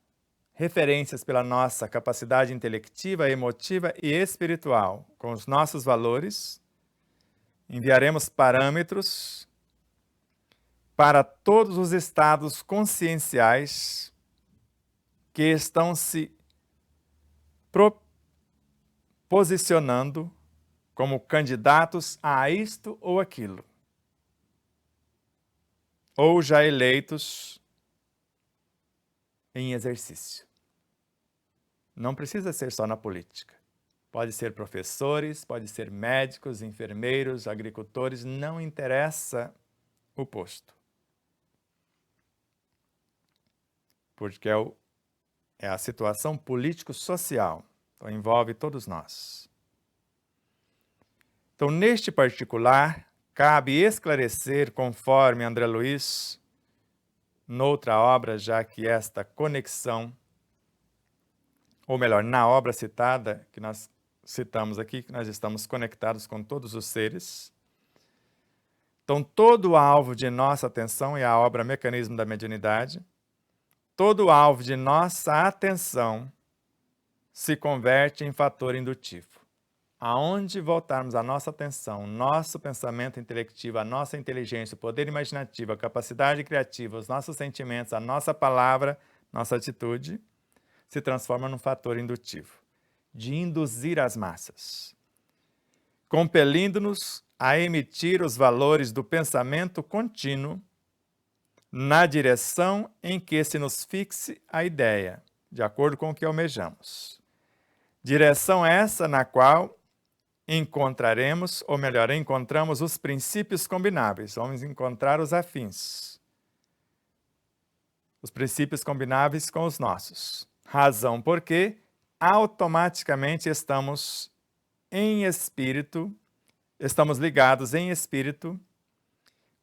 referências pela nossa capacidade intelectiva, emotiva e espiritual, com os nossos valores, enviaremos parâmetros para todos os estados conscienciais que estão se posicionando como candidatos a isto ou aquilo, ou já eleitos em exercício. Não precisa ser só na política. Pode ser professores, pode ser médicos, enfermeiros, agricultores, não interessa o posto. Porque é a situação político-social, então envolve todos nós. Então, neste particular, cabe esclarecer, conforme André Luiz, noutra obra, já que esta conexão, ou melhor, na obra citada, que nós citamos aqui, que nós estamos conectados com todos os seres. Então, todo o alvo de nossa atenção é a obra Mecanismo da Mediunidade. Todo o alvo de nossa atenção se converte em fator indutivo. Aonde voltarmos a nossa atenção, nosso pensamento intelectivo, a nossa inteligência, o poder imaginativo, a capacidade criativa, os nossos sentimentos, a nossa palavra, nossa atitude, se transforma num fator indutivo, de induzir as massas, compelindo-nos a emitir os valores do pensamento contínuo na direção em que se nos fixe a ideia, de acordo com o que almejamos. Direção essa na qual encontraremos, ou melhor, encontramos os princípios combináveis, vamos encontrar os afins. Os princípios combináveis com os nossos. Razão porque automaticamente estamos em espírito, estamos ligados em espírito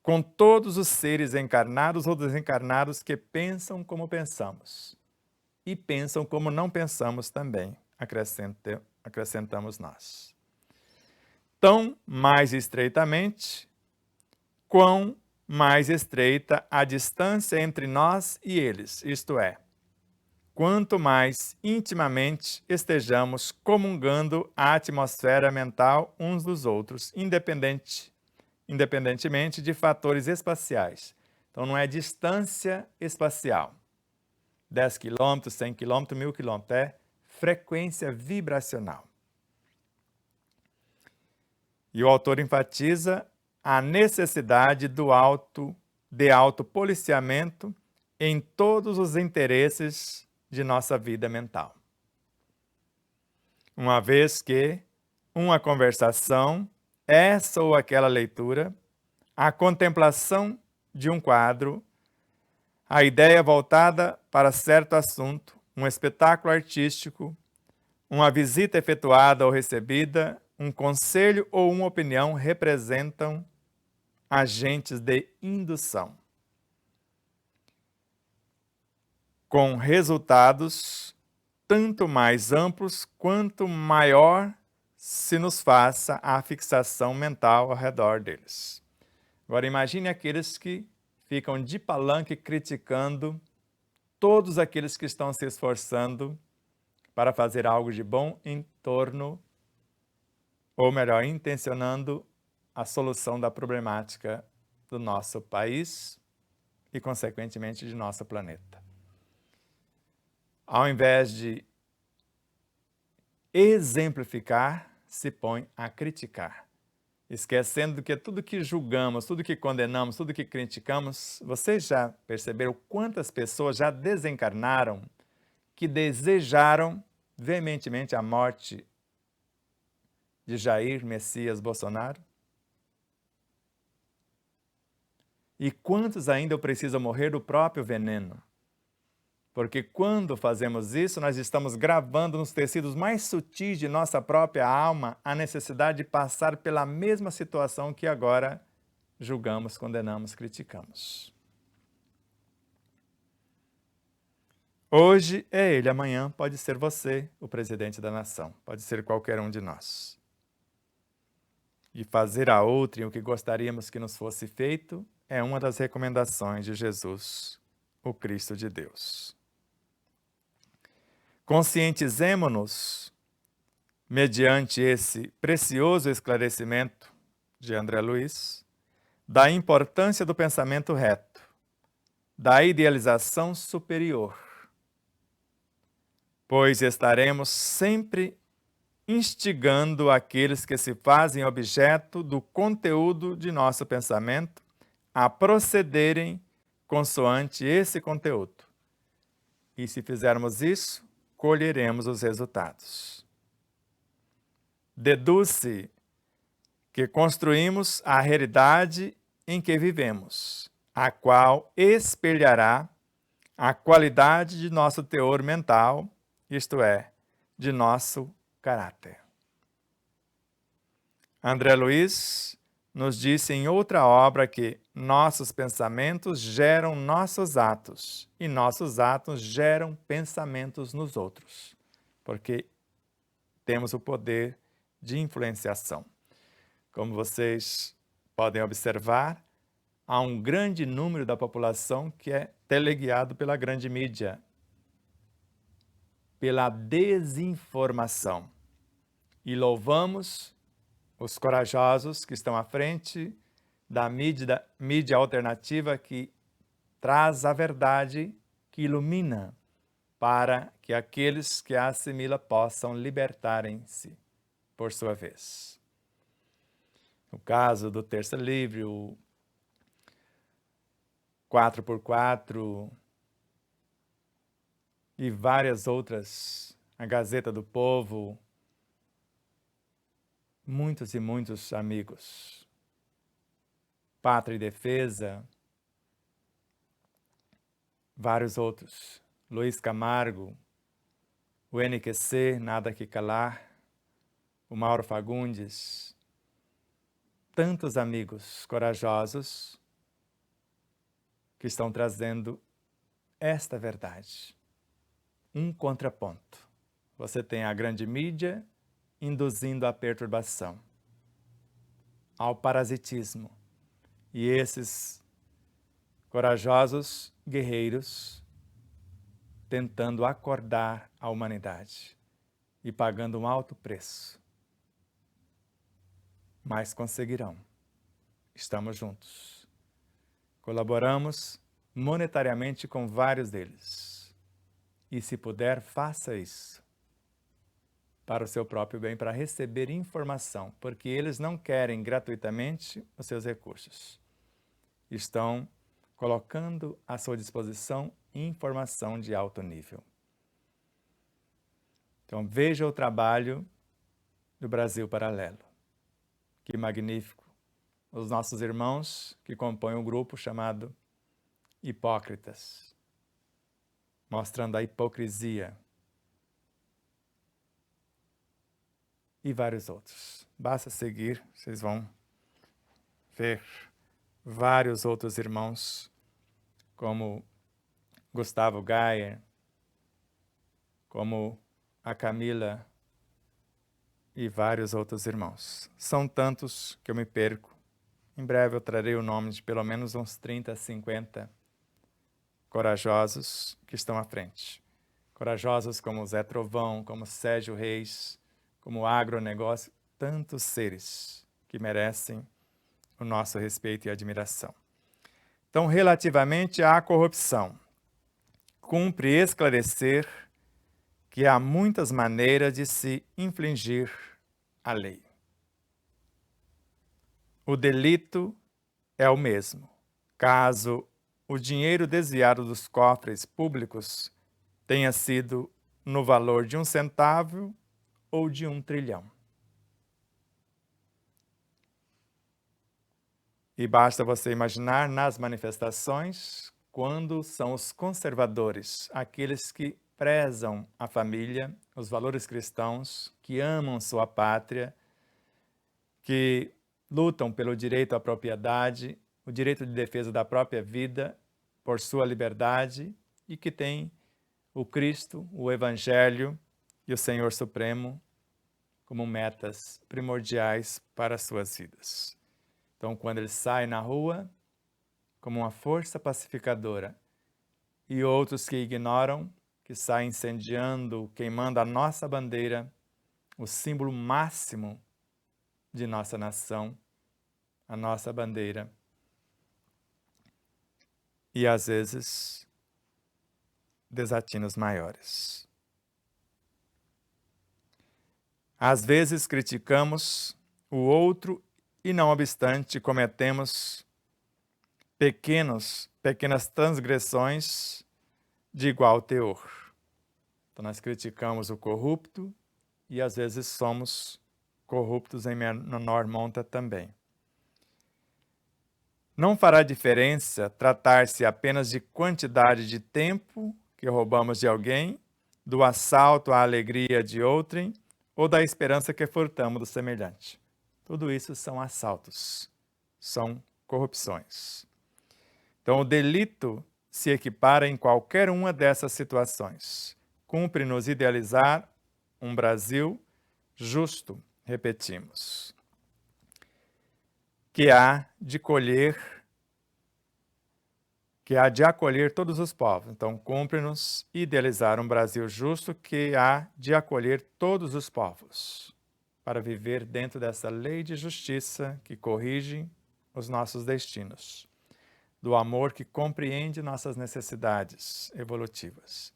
com todos os seres encarnados ou desencarnados que pensam como pensamos e pensam como não pensamos também, acrescentamos nós. Tão mais estreitamente, quão mais estreita a distância entre nós e eles, isto é, quanto mais intimamente estejamos comungando a atmosfera mental uns dos outros, independentemente de fatores espaciais. Então, não é distância espacial, 10 km, 100 km, 1000 km, é frequência vibracional. E o autor enfatiza a necessidade de autopoliciamento em todos os interesses de nossa vida mental. Uma vez que uma conversação, essa ou aquela leitura, a contemplação de um quadro, a ideia voltada para certo assunto, um espetáculo artístico, uma visita efetuada ou recebida, um conselho ou uma opinião representam agentes de indução, com resultados tanto mais amplos quanto maior se nos faça a fixação mental ao redor deles. Agora imagine aqueles que ficam de palanque criticando todos aqueles que estão se esforçando para fazer algo de bom em torno, ou melhor, intencionando a solução da problemática do nosso país e, consequentemente, de nosso planeta. Ao invés de exemplificar, se põe a criticar, esquecendo que tudo que julgamos, tudo que condenamos, tudo que criticamos, vocês já perceberam quantas pessoas já desencarnaram que desejaram veementemente a morte de Jair Messias Bolsonaro? E quantos ainda precisam morrer do próprio veneno? Porque quando fazemos isso, nós estamos gravando nos tecidos mais sutis de nossa própria alma a necessidade de passar pela mesma situação que agora julgamos, condenamos, criticamos. Hoje é ele, amanhã pode ser você, o presidente da nação, pode ser qualquer um de nós. E fazer a outrem o que gostaríamos que nos fosse feito é uma das recomendações de Jesus, o Cristo de Deus. Conscientizemo-nos, mediante esse precioso esclarecimento de André Luiz, da importância do pensamento reto, da idealização superior, pois estaremos sempre instigando aqueles que se fazem objeto do conteúdo de nosso pensamento a procederem consoante esse conteúdo. E se fizermos isso, colheremos os resultados. Deduz-se que construímos a realidade em que vivemos, a qual espelhará a qualidade de nosso teor mental, isto é, de nosso caráter. André Luiz nos disse em outra obra que nossos pensamentos geram nossos atos e nossos atos geram pensamentos nos outros, porque temos o poder de influenciação. Como vocês podem observar, há um grande número da população que é teleguiado pela grande mídia, pela desinformação. E louvamos os corajosos que estão à frente da mídia alternativa que traz a verdade, que ilumina, para que aqueles que a assimilam possam libertarem-se por sua vez. No caso do Terça Livre, o 4x4 e várias outras, a Gazeta do Povo, muitos e muitos amigos. Pátria e Defesa, vários outros. Luiz Camargo, o NQC, Nada Que Calar, o Mauro Fagundes, tantos amigos corajosos que estão trazendo esta verdade. Um contraponto. Você tem a grande mídia induzindo a perturbação, ao parasitismo. E esses corajosos guerreiros tentando acordar a humanidade e pagando um alto preço. Mas conseguirão. Estamos juntos. Colaboramos monetariamente com vários deles. E se puder, faça isso para o seu próprio bem, para receber informação, porque eles não querem gratuitamente os seus recursos. Estão colocando à sua disposição informação de alto nível. Então veja o trabalho do Brasil Paralelo. Que magnífico! Os nossos irmãos que compõem um grupo chamado Hipócritas, mostrando a hipocrisia. E vários outros. Basta seguir, vocês vão ver vários outros irmãos, como Gustavo Gayer, como a Camila e vários outros irmãos. São tantos que eu me perco. Em breve eu trarei o nome de pelo menos uns 30, 50 corajosos que estão à frente. Corajosos como Zé Trovão, como Sérgio Reis, como agronegócio, tantos seres que merecem o nosso respeito e admiração. Então, relativamente à corrupção, cumpre esclarecer que há muitas maneiras de se infringir a lei. O delito é o mesmo, caso o dinheiro desviado dos cofres públicos tenha sido no valor de 1 centavo ou de 1 trilhão. E basta você imaginar nas manifestações quando são os conservadores, aqueles que prezam a família, os valores cristãos, que amam sua pátria, que lutam pelo direito à propriedade, o direito de defesa da própria vida, por sua liberdade, e que têm o Cristo, o Evangelho e o Senhor Supremo como metas primordiais para as suas vidas. Então, quando eles saem na rua como uma força pacificadora e outros que ignoram, que saem incendiando, queimando a nossa bandeira, o símbolo máximo de nossa nação, a nossa bandeira. E às vezes desatinos maiores. Às vezes criticamos o outro e, não obstante, cometemos pequenas transgressões de igual teor. Então nós criticamos o corrupto e às vezes somos corruptos em menor monta também. Não fará diferença tratar-se apenas de quantidade de tempo que roubamos de alguém, do assalto à alegria de outrem ou da esperança que furtamos do semelhante. Tudo isso são assaltos, são corrupções. Então o delito se equipara em qualquer uma dessas situações. Cumpre-nos idealizar um Brasil justo, repetimos, que há de acolher todos os povos. Então, cumpre-nos idealizar um Brasil justo que há de acolher todos os povos, para viver dentro dessa lei de justiça que corrige os nossos destinos, do amor que compreende nossas necessidades evolutivas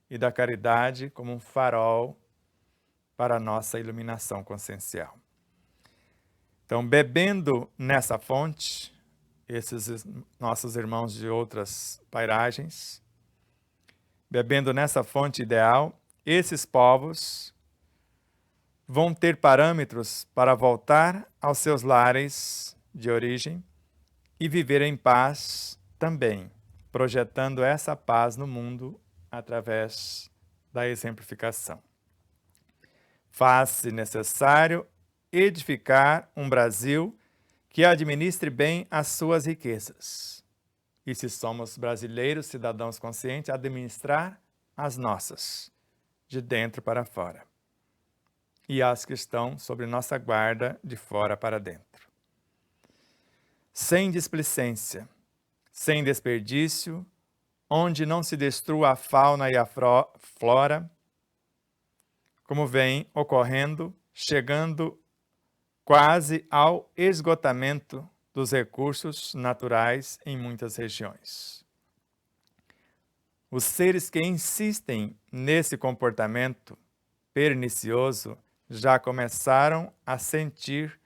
e da caridade como um farol para a nossa iluminação consciencial. Então, bebendo nessa fonte, esses nossos irmãos de outras pairagens, bebendo nessa fonte ideal, esses povos vão ter parâmetros para voltar aos seus lares de origem e viver em paz também, projetando essa paz no mundo através da exemplificação. Faz-se necessário edificar um Brasil que administre bem as suas riquezas. E se somos brasileiros, cidadãos conscientes, administrar as nossas, de dentro para fora. E as que estão sob nossa guarda, de fora para dentro. Sem displicência, sem desperdício, onde não se destrua a fauna e a flora, como vem ocorrendo, chegando quase ao esgotamento dos recursos naturais em muitas regiões. Os seres que insistem nesse comportamento pernicioso já começaram a sentir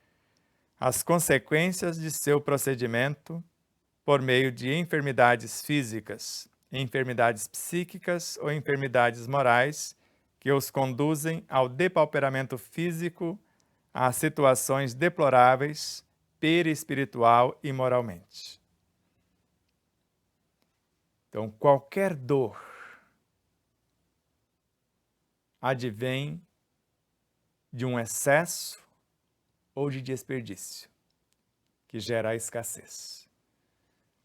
as consequências de seu procedimento por meio de enfermidades físicas, enfermidades psíquicas ou enfermidades morais que os conduzem ao depauperamento físico, a situações deploráveis, perispiritual e moralmente. Então, qualquer dor advém de um excesso ou de desperdício, que gera a escassez.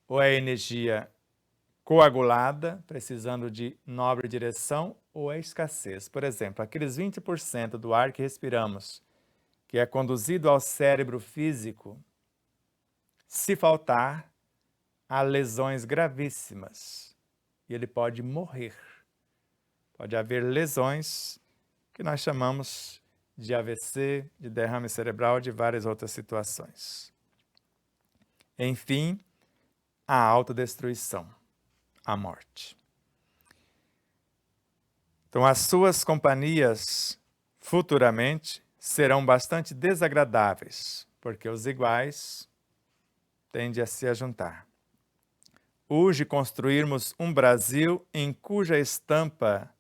Ou é energia coagulada, precisando de nobre direção, ou é escassez. Por exemplo, aqueles 20% do ar que respiramos, que é conduzido ao cérebro físico, se faltar, há lesões gravíssimas e ele pode morrer. Pode haver lesões que nós chamamos de AVC, de derrame cerebral, de várias outras situações. Enfim, a autodestruição, a morte. Então, as suas companhias futuramente serão bastante desagradáveis, porque os iguais tendem a se ajuntar. Urge construirmos um Brasil em cuja estampa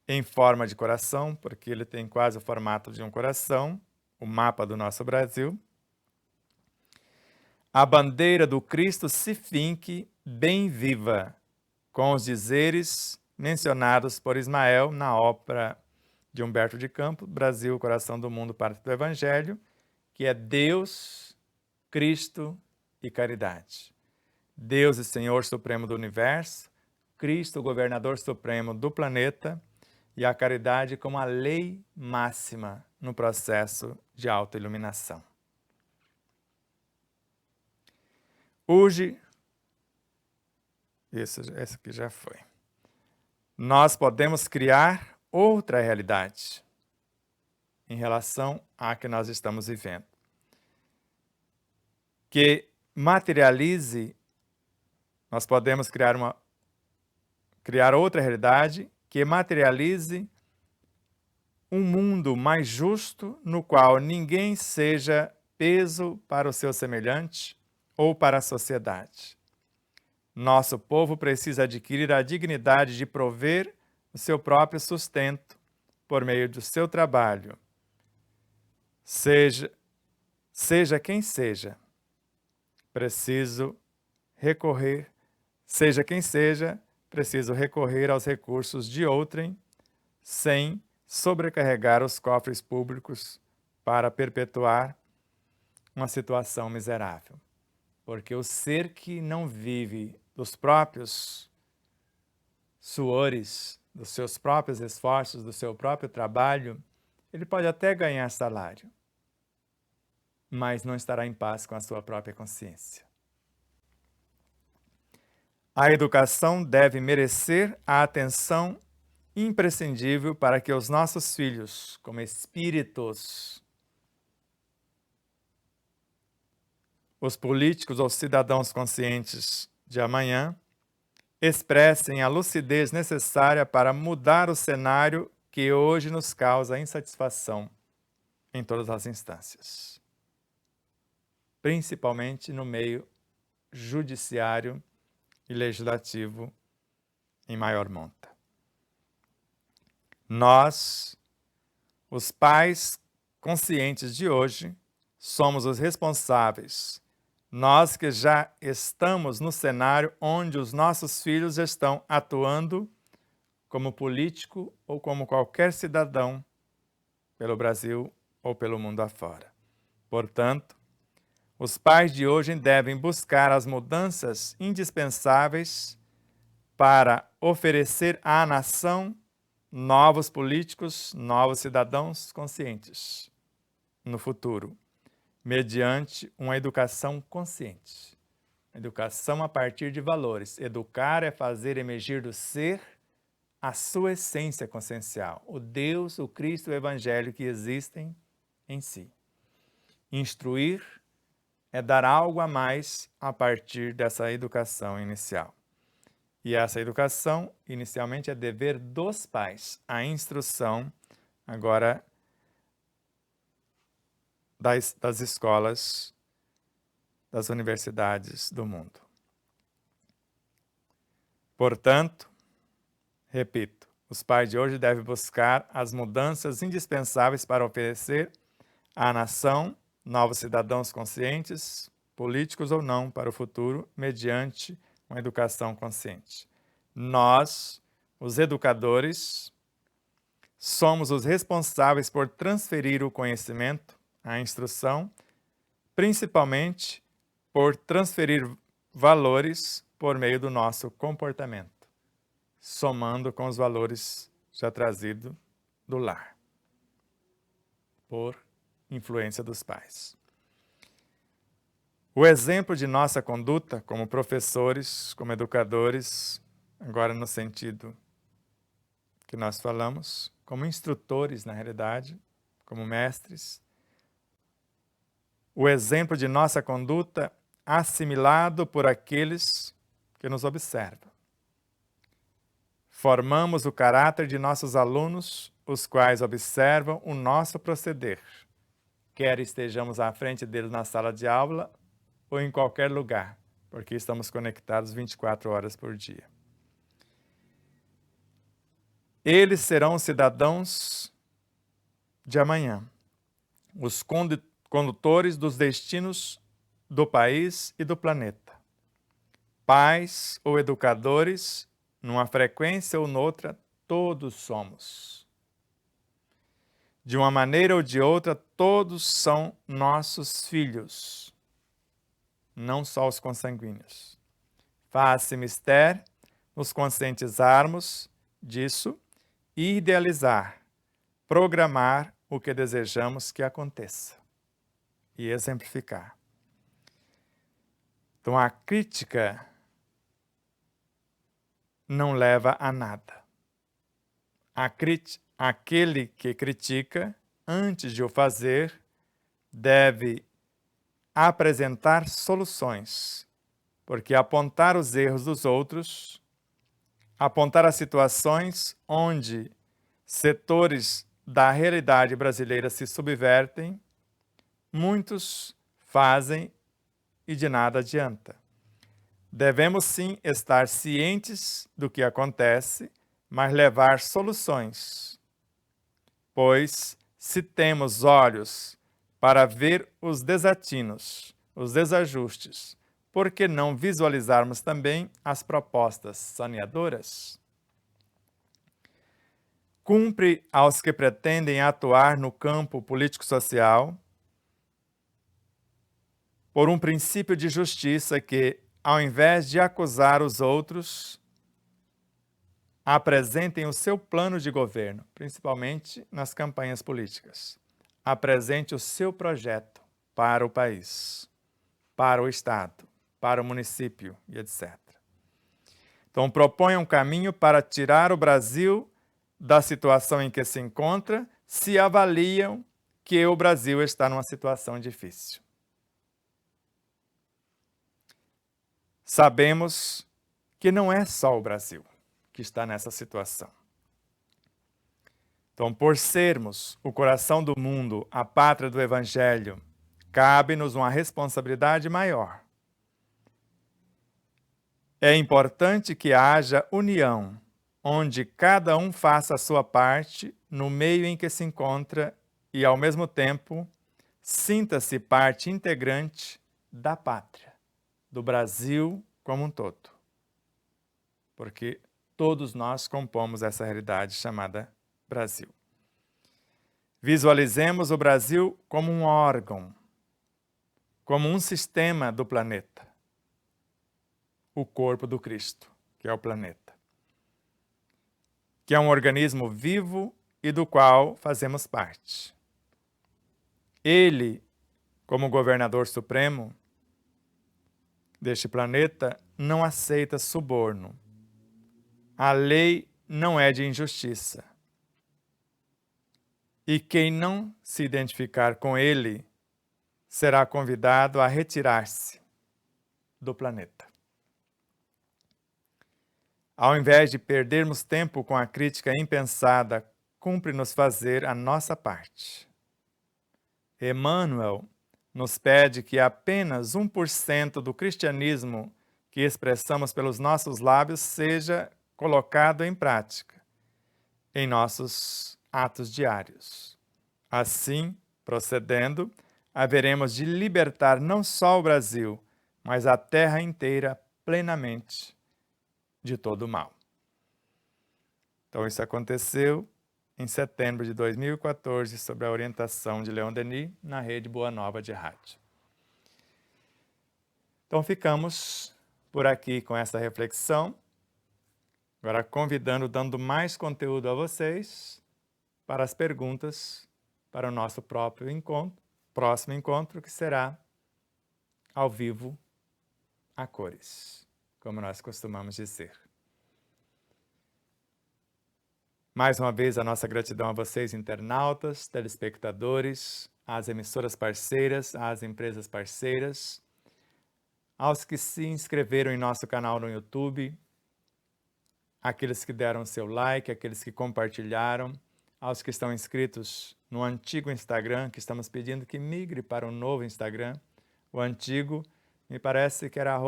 em forma de coração, porque ele tem quase o formato de um coração, o mapa do nosso Brasil, a bandeira do Cristo se finque bem viva, com os dizeres mencionados por Ismael na ópera de Humberto de Campos, Brasil, Coração do Mundo, Parte do Evangelho, que é Deus, Cristo e caridade. Deus e Senhor Supremo do Universo, Cristo, Governador Supremo do planeta, e a caridade como a lei máxima no processo de autoiluminação. Hoje, esse aqui já foi. Nós podemos criar outra realidade em relação à que nós estamos vivendo, que materialize. Nós podemos criar outra realidade que materialize um mundo mais justo, no qual ninguém seja peso para o seu semelhante ou para a sociedade. Nosso povo precisa adquirir a dignidade de prover o seu próprio sustento por meio do seu trabalho. Seja quem seja, preciso recorrer aos recursos de outrem, sem sobrecarregar os cofres públicos para perpetuar uma situação miserável. Porque o ser que não vive dos próprios suores, dos seus próprios esforços, do seu próprio trabalho, ele pode até ganhar salário, mas não estará em paz com a sua própria consciência. A educação deve merecer a atenção imprescindível para que os nossos filhos, como espíritos, os políticos ou cidadãos conscientes de amanhã, expressem a lucidez necessária para mudar o cenário que hoje nos causa insatisfação em todas as instâncias, principalmente no meio judiciário e legislativo em maior monta. Nós, os pais conscientes de hoje, somos os responsáveis. Nós que já estamos no cenário onde os nossos filhos estão atuando como político ou como qualquer cidadão pelo Brasil ou pelo mundo afora. Portanto, os pais de hoje devem buscar as mudanças indispensáveis para oferecer à nação novos políticos, novos cidadãos conscientes no futuro, mediante uma educação consciente. Educação a partir de valores. Educar é fazer emergir do ser a sua essência consciencial, o Deus, o Cristo, o Evangelho que existem em si. Instruir é dar algo a mais a partir dessa educação inicial. E essa educação, inicialmente, é dever dos pais. A instrução, agora, das escolas, das universidades do mundo. Portanto, repito, os pais de hoje devem buscar as mudanças indispensáveis para oferecer à nação novos cidadãos conscientes, políticos ou não, para o futuro, mediante uma educação consciente. Nós, os educadores, somos os responsáveis por transferir o conhecimento, a instrução, principalmente por transferir valores por meio do nosso comportamento, somando com os valores já trazidos do lar, por influência dos pais. O exemplo de nossa conduta como professores, como educadores, agora no sentido que nós falamos, como instrutores na realidade, como mestres, o exemplo de nossa conduta assimilado por aqueles que nos observam. Formamos o caráter de nossos alunos, os quais observam o nosso proceder, quer estejamos à frente deles na sala de aula ou em qualquer lugar, porque estamos conectados 24 horas por dia. Eles serão cidadãos de amanhã, os condutores dos destinos do país e do planeta. Pais ou educadores, numa frequência ou noutra, todos somos. De uma maneira ou de outra, todos são nossos filhos, não só os consanguíneos. Faz-se mister nos conscientizarmos disso e idealizar, programar o que desejamos que aconteça e exemplificar. Então, a crítica não leva a nada. Aquele que critica, antes de o fazer, deve apresentar soluções, porque apontar os erros dos outros, apontar as situações onde setores da realidade brasileira se subvertem, muitos fazem e de nada adianta. Devemos sim estar cientes do que acontece, mas levar soluções. Pois, se temos olhos para ver os desatinos, os desajustes, por que não visualizarmos também as propostas saneadoras? Cumpre aos que pretendem atuar no campo político-social por um princípio de justiça que, ao invés de acusar os outros, apresentem o seu plano de governo, principalmente nas campanhas políticas. Apresente o seu projeto para o país, para o Estado, para o município e etc. Então, proponha um caminho para tirar o Brasil da situação em que se encontra, se avaliam que o Brasil está numa situação difícil. Sabemos que não é só o Brasil que está nessa situação. Então, por sermos o coração do mundo, a pátria do Evangelho, cabe-nos uma responsabilidade maior. É importante que haja união, onde cada um faça a sua parte no meio em que se encontra e, ao mesmo tempo, sinta-se parte integrante da pátria, do Brasil como um todo. Porque todos nós compomos essa realidade chamada Brasil. Visualizemos o Brasil como um órgão, como um sistema do planeta, o corpo do Cristo, que é o planeta, que é um organismo vivo e do qual fazemos parte. Ele, como governador supremo deste planeta, não aceita suborno. A lei não é de injustiça. E quem não se identificar com ele será convidado a retirar-se do planeta. Ao invés de perdermos tempo com a crítica impensada, cumpre-nos fazer a nossa parte. Emmanuel nos pede que apenas 1% do cristianismo que expressamos pelos nossos lábios seja colocado em prática, em nossos atos diários. Assim, procedendo, haveremos de libertar não só o Brasil, mas a terra inteira plenamente de todo o mal. Então, isso aconteceu em setembro de 2014, sob a orientação de Leon Denis, na Rede Boa Nova de Rádio. Então, ficamos por aqui com essa reflexão. Agora, convidando, dando mais conteúdo a vocês para as perguntas para o nosso próximo encontro, que será ao vivo, a cores, como nós costumamos dizer. Mais uma vez, a nossa gratidão a vocês, internautas, telespectadores, às emissoras parceiras, às empresas parceiras, aos que se inscreveram em nosso canal no YouTube, aqueles que deram seu like, aqueles que compartilharam, aos que estão inscritos no antigo Instagram, que estamos pedindo que migre para o novo Instagram. O antigo, me parece que era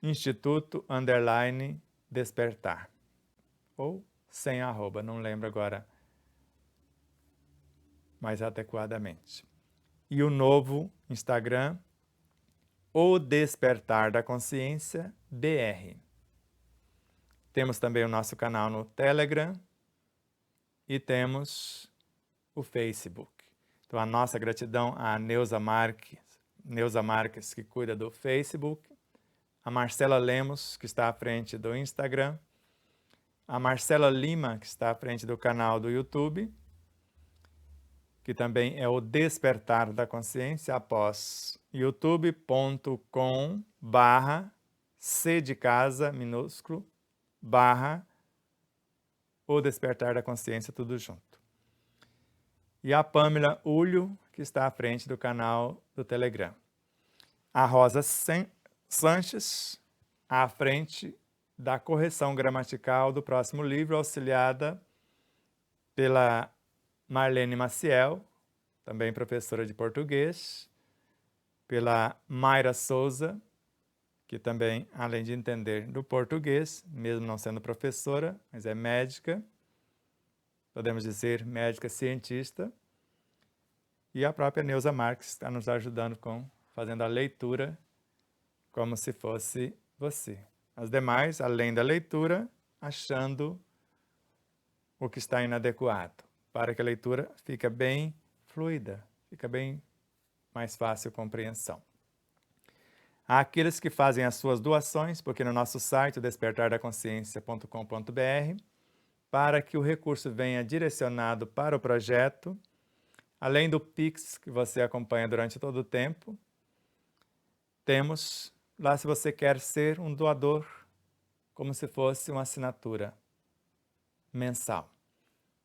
@Instituto_Despertar. Ou sem arroba, não lembro agora mais adequadamente. E o novo Instagram O Despertar da Consciência BR. Temos também o nosso canal no Telegram e temos o Facebook. Então, a nossa gratidão à Neuza Marques, que cuida do Facebook, a Marcela Lemos, que está à frente do Instagram, a Marcela Lima, que está à frente do canal do YouTube, que também é o Despertar da Consciência, após youtube.com/C de casa, minúsculo, /O Despertar da Consciência, tudo junto. E a Pamela Ulho, que está à frente do canal do Telegram. A Rosa Sanches, à frente da correção gramatical do próximo livro, auxiliada pela Marlene Maciel, também professora de português, pela Mayra Souza, que também, além de entender do português, mesmo não sendo professora, mas é médica, podemos dizer médica cientista, e a própria Neuza Marques está nos ajudando fazendo a leitura como se fosse você. As demais, além da leitura, achando o que está inadequado, para que a leitura fique bem fluida, fique bem mais fácil a compreensão. Há aqueles que fazem as suas doações, porque no nosso site, despertardaconsciência.com.br, para que o recurso venha direcionado para o projeto, além do Pix que você acompanha durante todo o tempo, temos lá se você quer ser um doador, como se fosse uma assinatura mensal.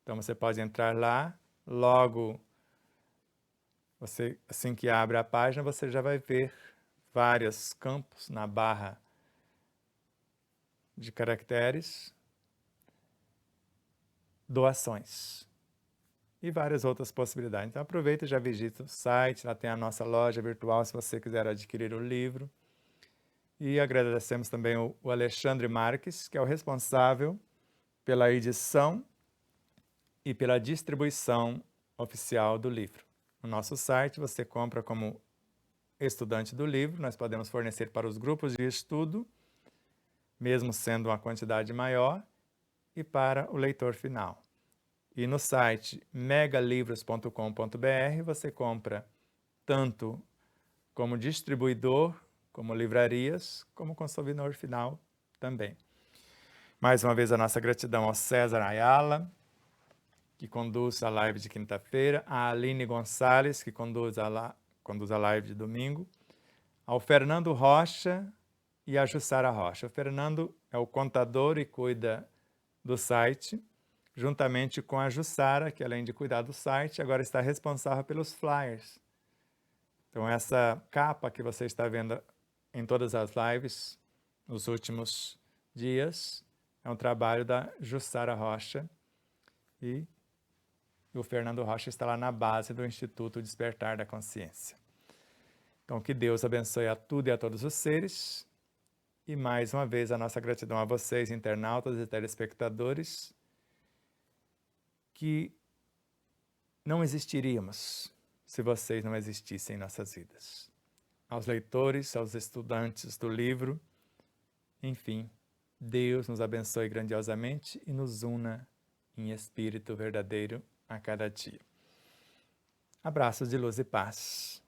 Então você pode entrar lá, logo assim que abre a página, você já vai ver vários campos na barra de caracteres, doações e várias outras possibilidades. Então aproveita e já visita o site, lá tem a nossa loja virtual se você quiser adquirir o livro. E agradecemos também o Alexandre Marques, que é o responsável pela edição e pela distribuição oficial do livro. No nosso site você compra como estudante do livro, nós podemos fornecer para os grupos de estudo, mesmo sendo uma quantidade maior, e para o leitor final. E no site megalivros.com.br você compra tanto como distribuidor, como livrarias, como consumidor final também. Mais uma vez a nossa gratidão ao César Ayala, que conduz a live de quinta-feira, a Aline Gonçalves, que conduz a live de domingo, ao Fernando Rocha e a Jussara Rocha. O Fernando é o contador e cuida do site, juntamente com a Jussara, que além de cuidar do site, agora está responsável pelos flyers. Então essa capa que você está vendo em todas as lives nos últimos dias é um trabalho da Jussara Rocha e o Fernando Rocha está lá na base do Instituto Despertar da Consciência. Então, que Deus abençoe a tudo e a todos os seres. E mais uma vez a nossa gratidão a vocês, internautas e telespectadores, que não existiríamos se vocês não existissem em nossas vidas. Aos leitores, aos estudantes do livro, enfim, Deus nos abençoe grandiosamente e nos una em espírito verdadeiro a cada dia. Abraços de luz e paz.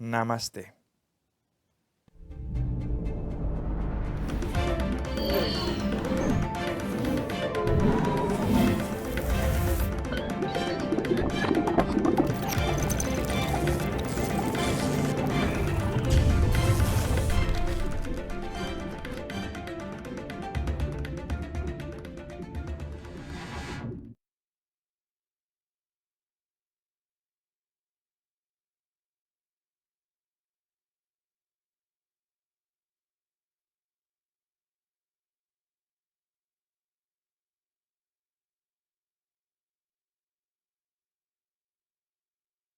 Namastê.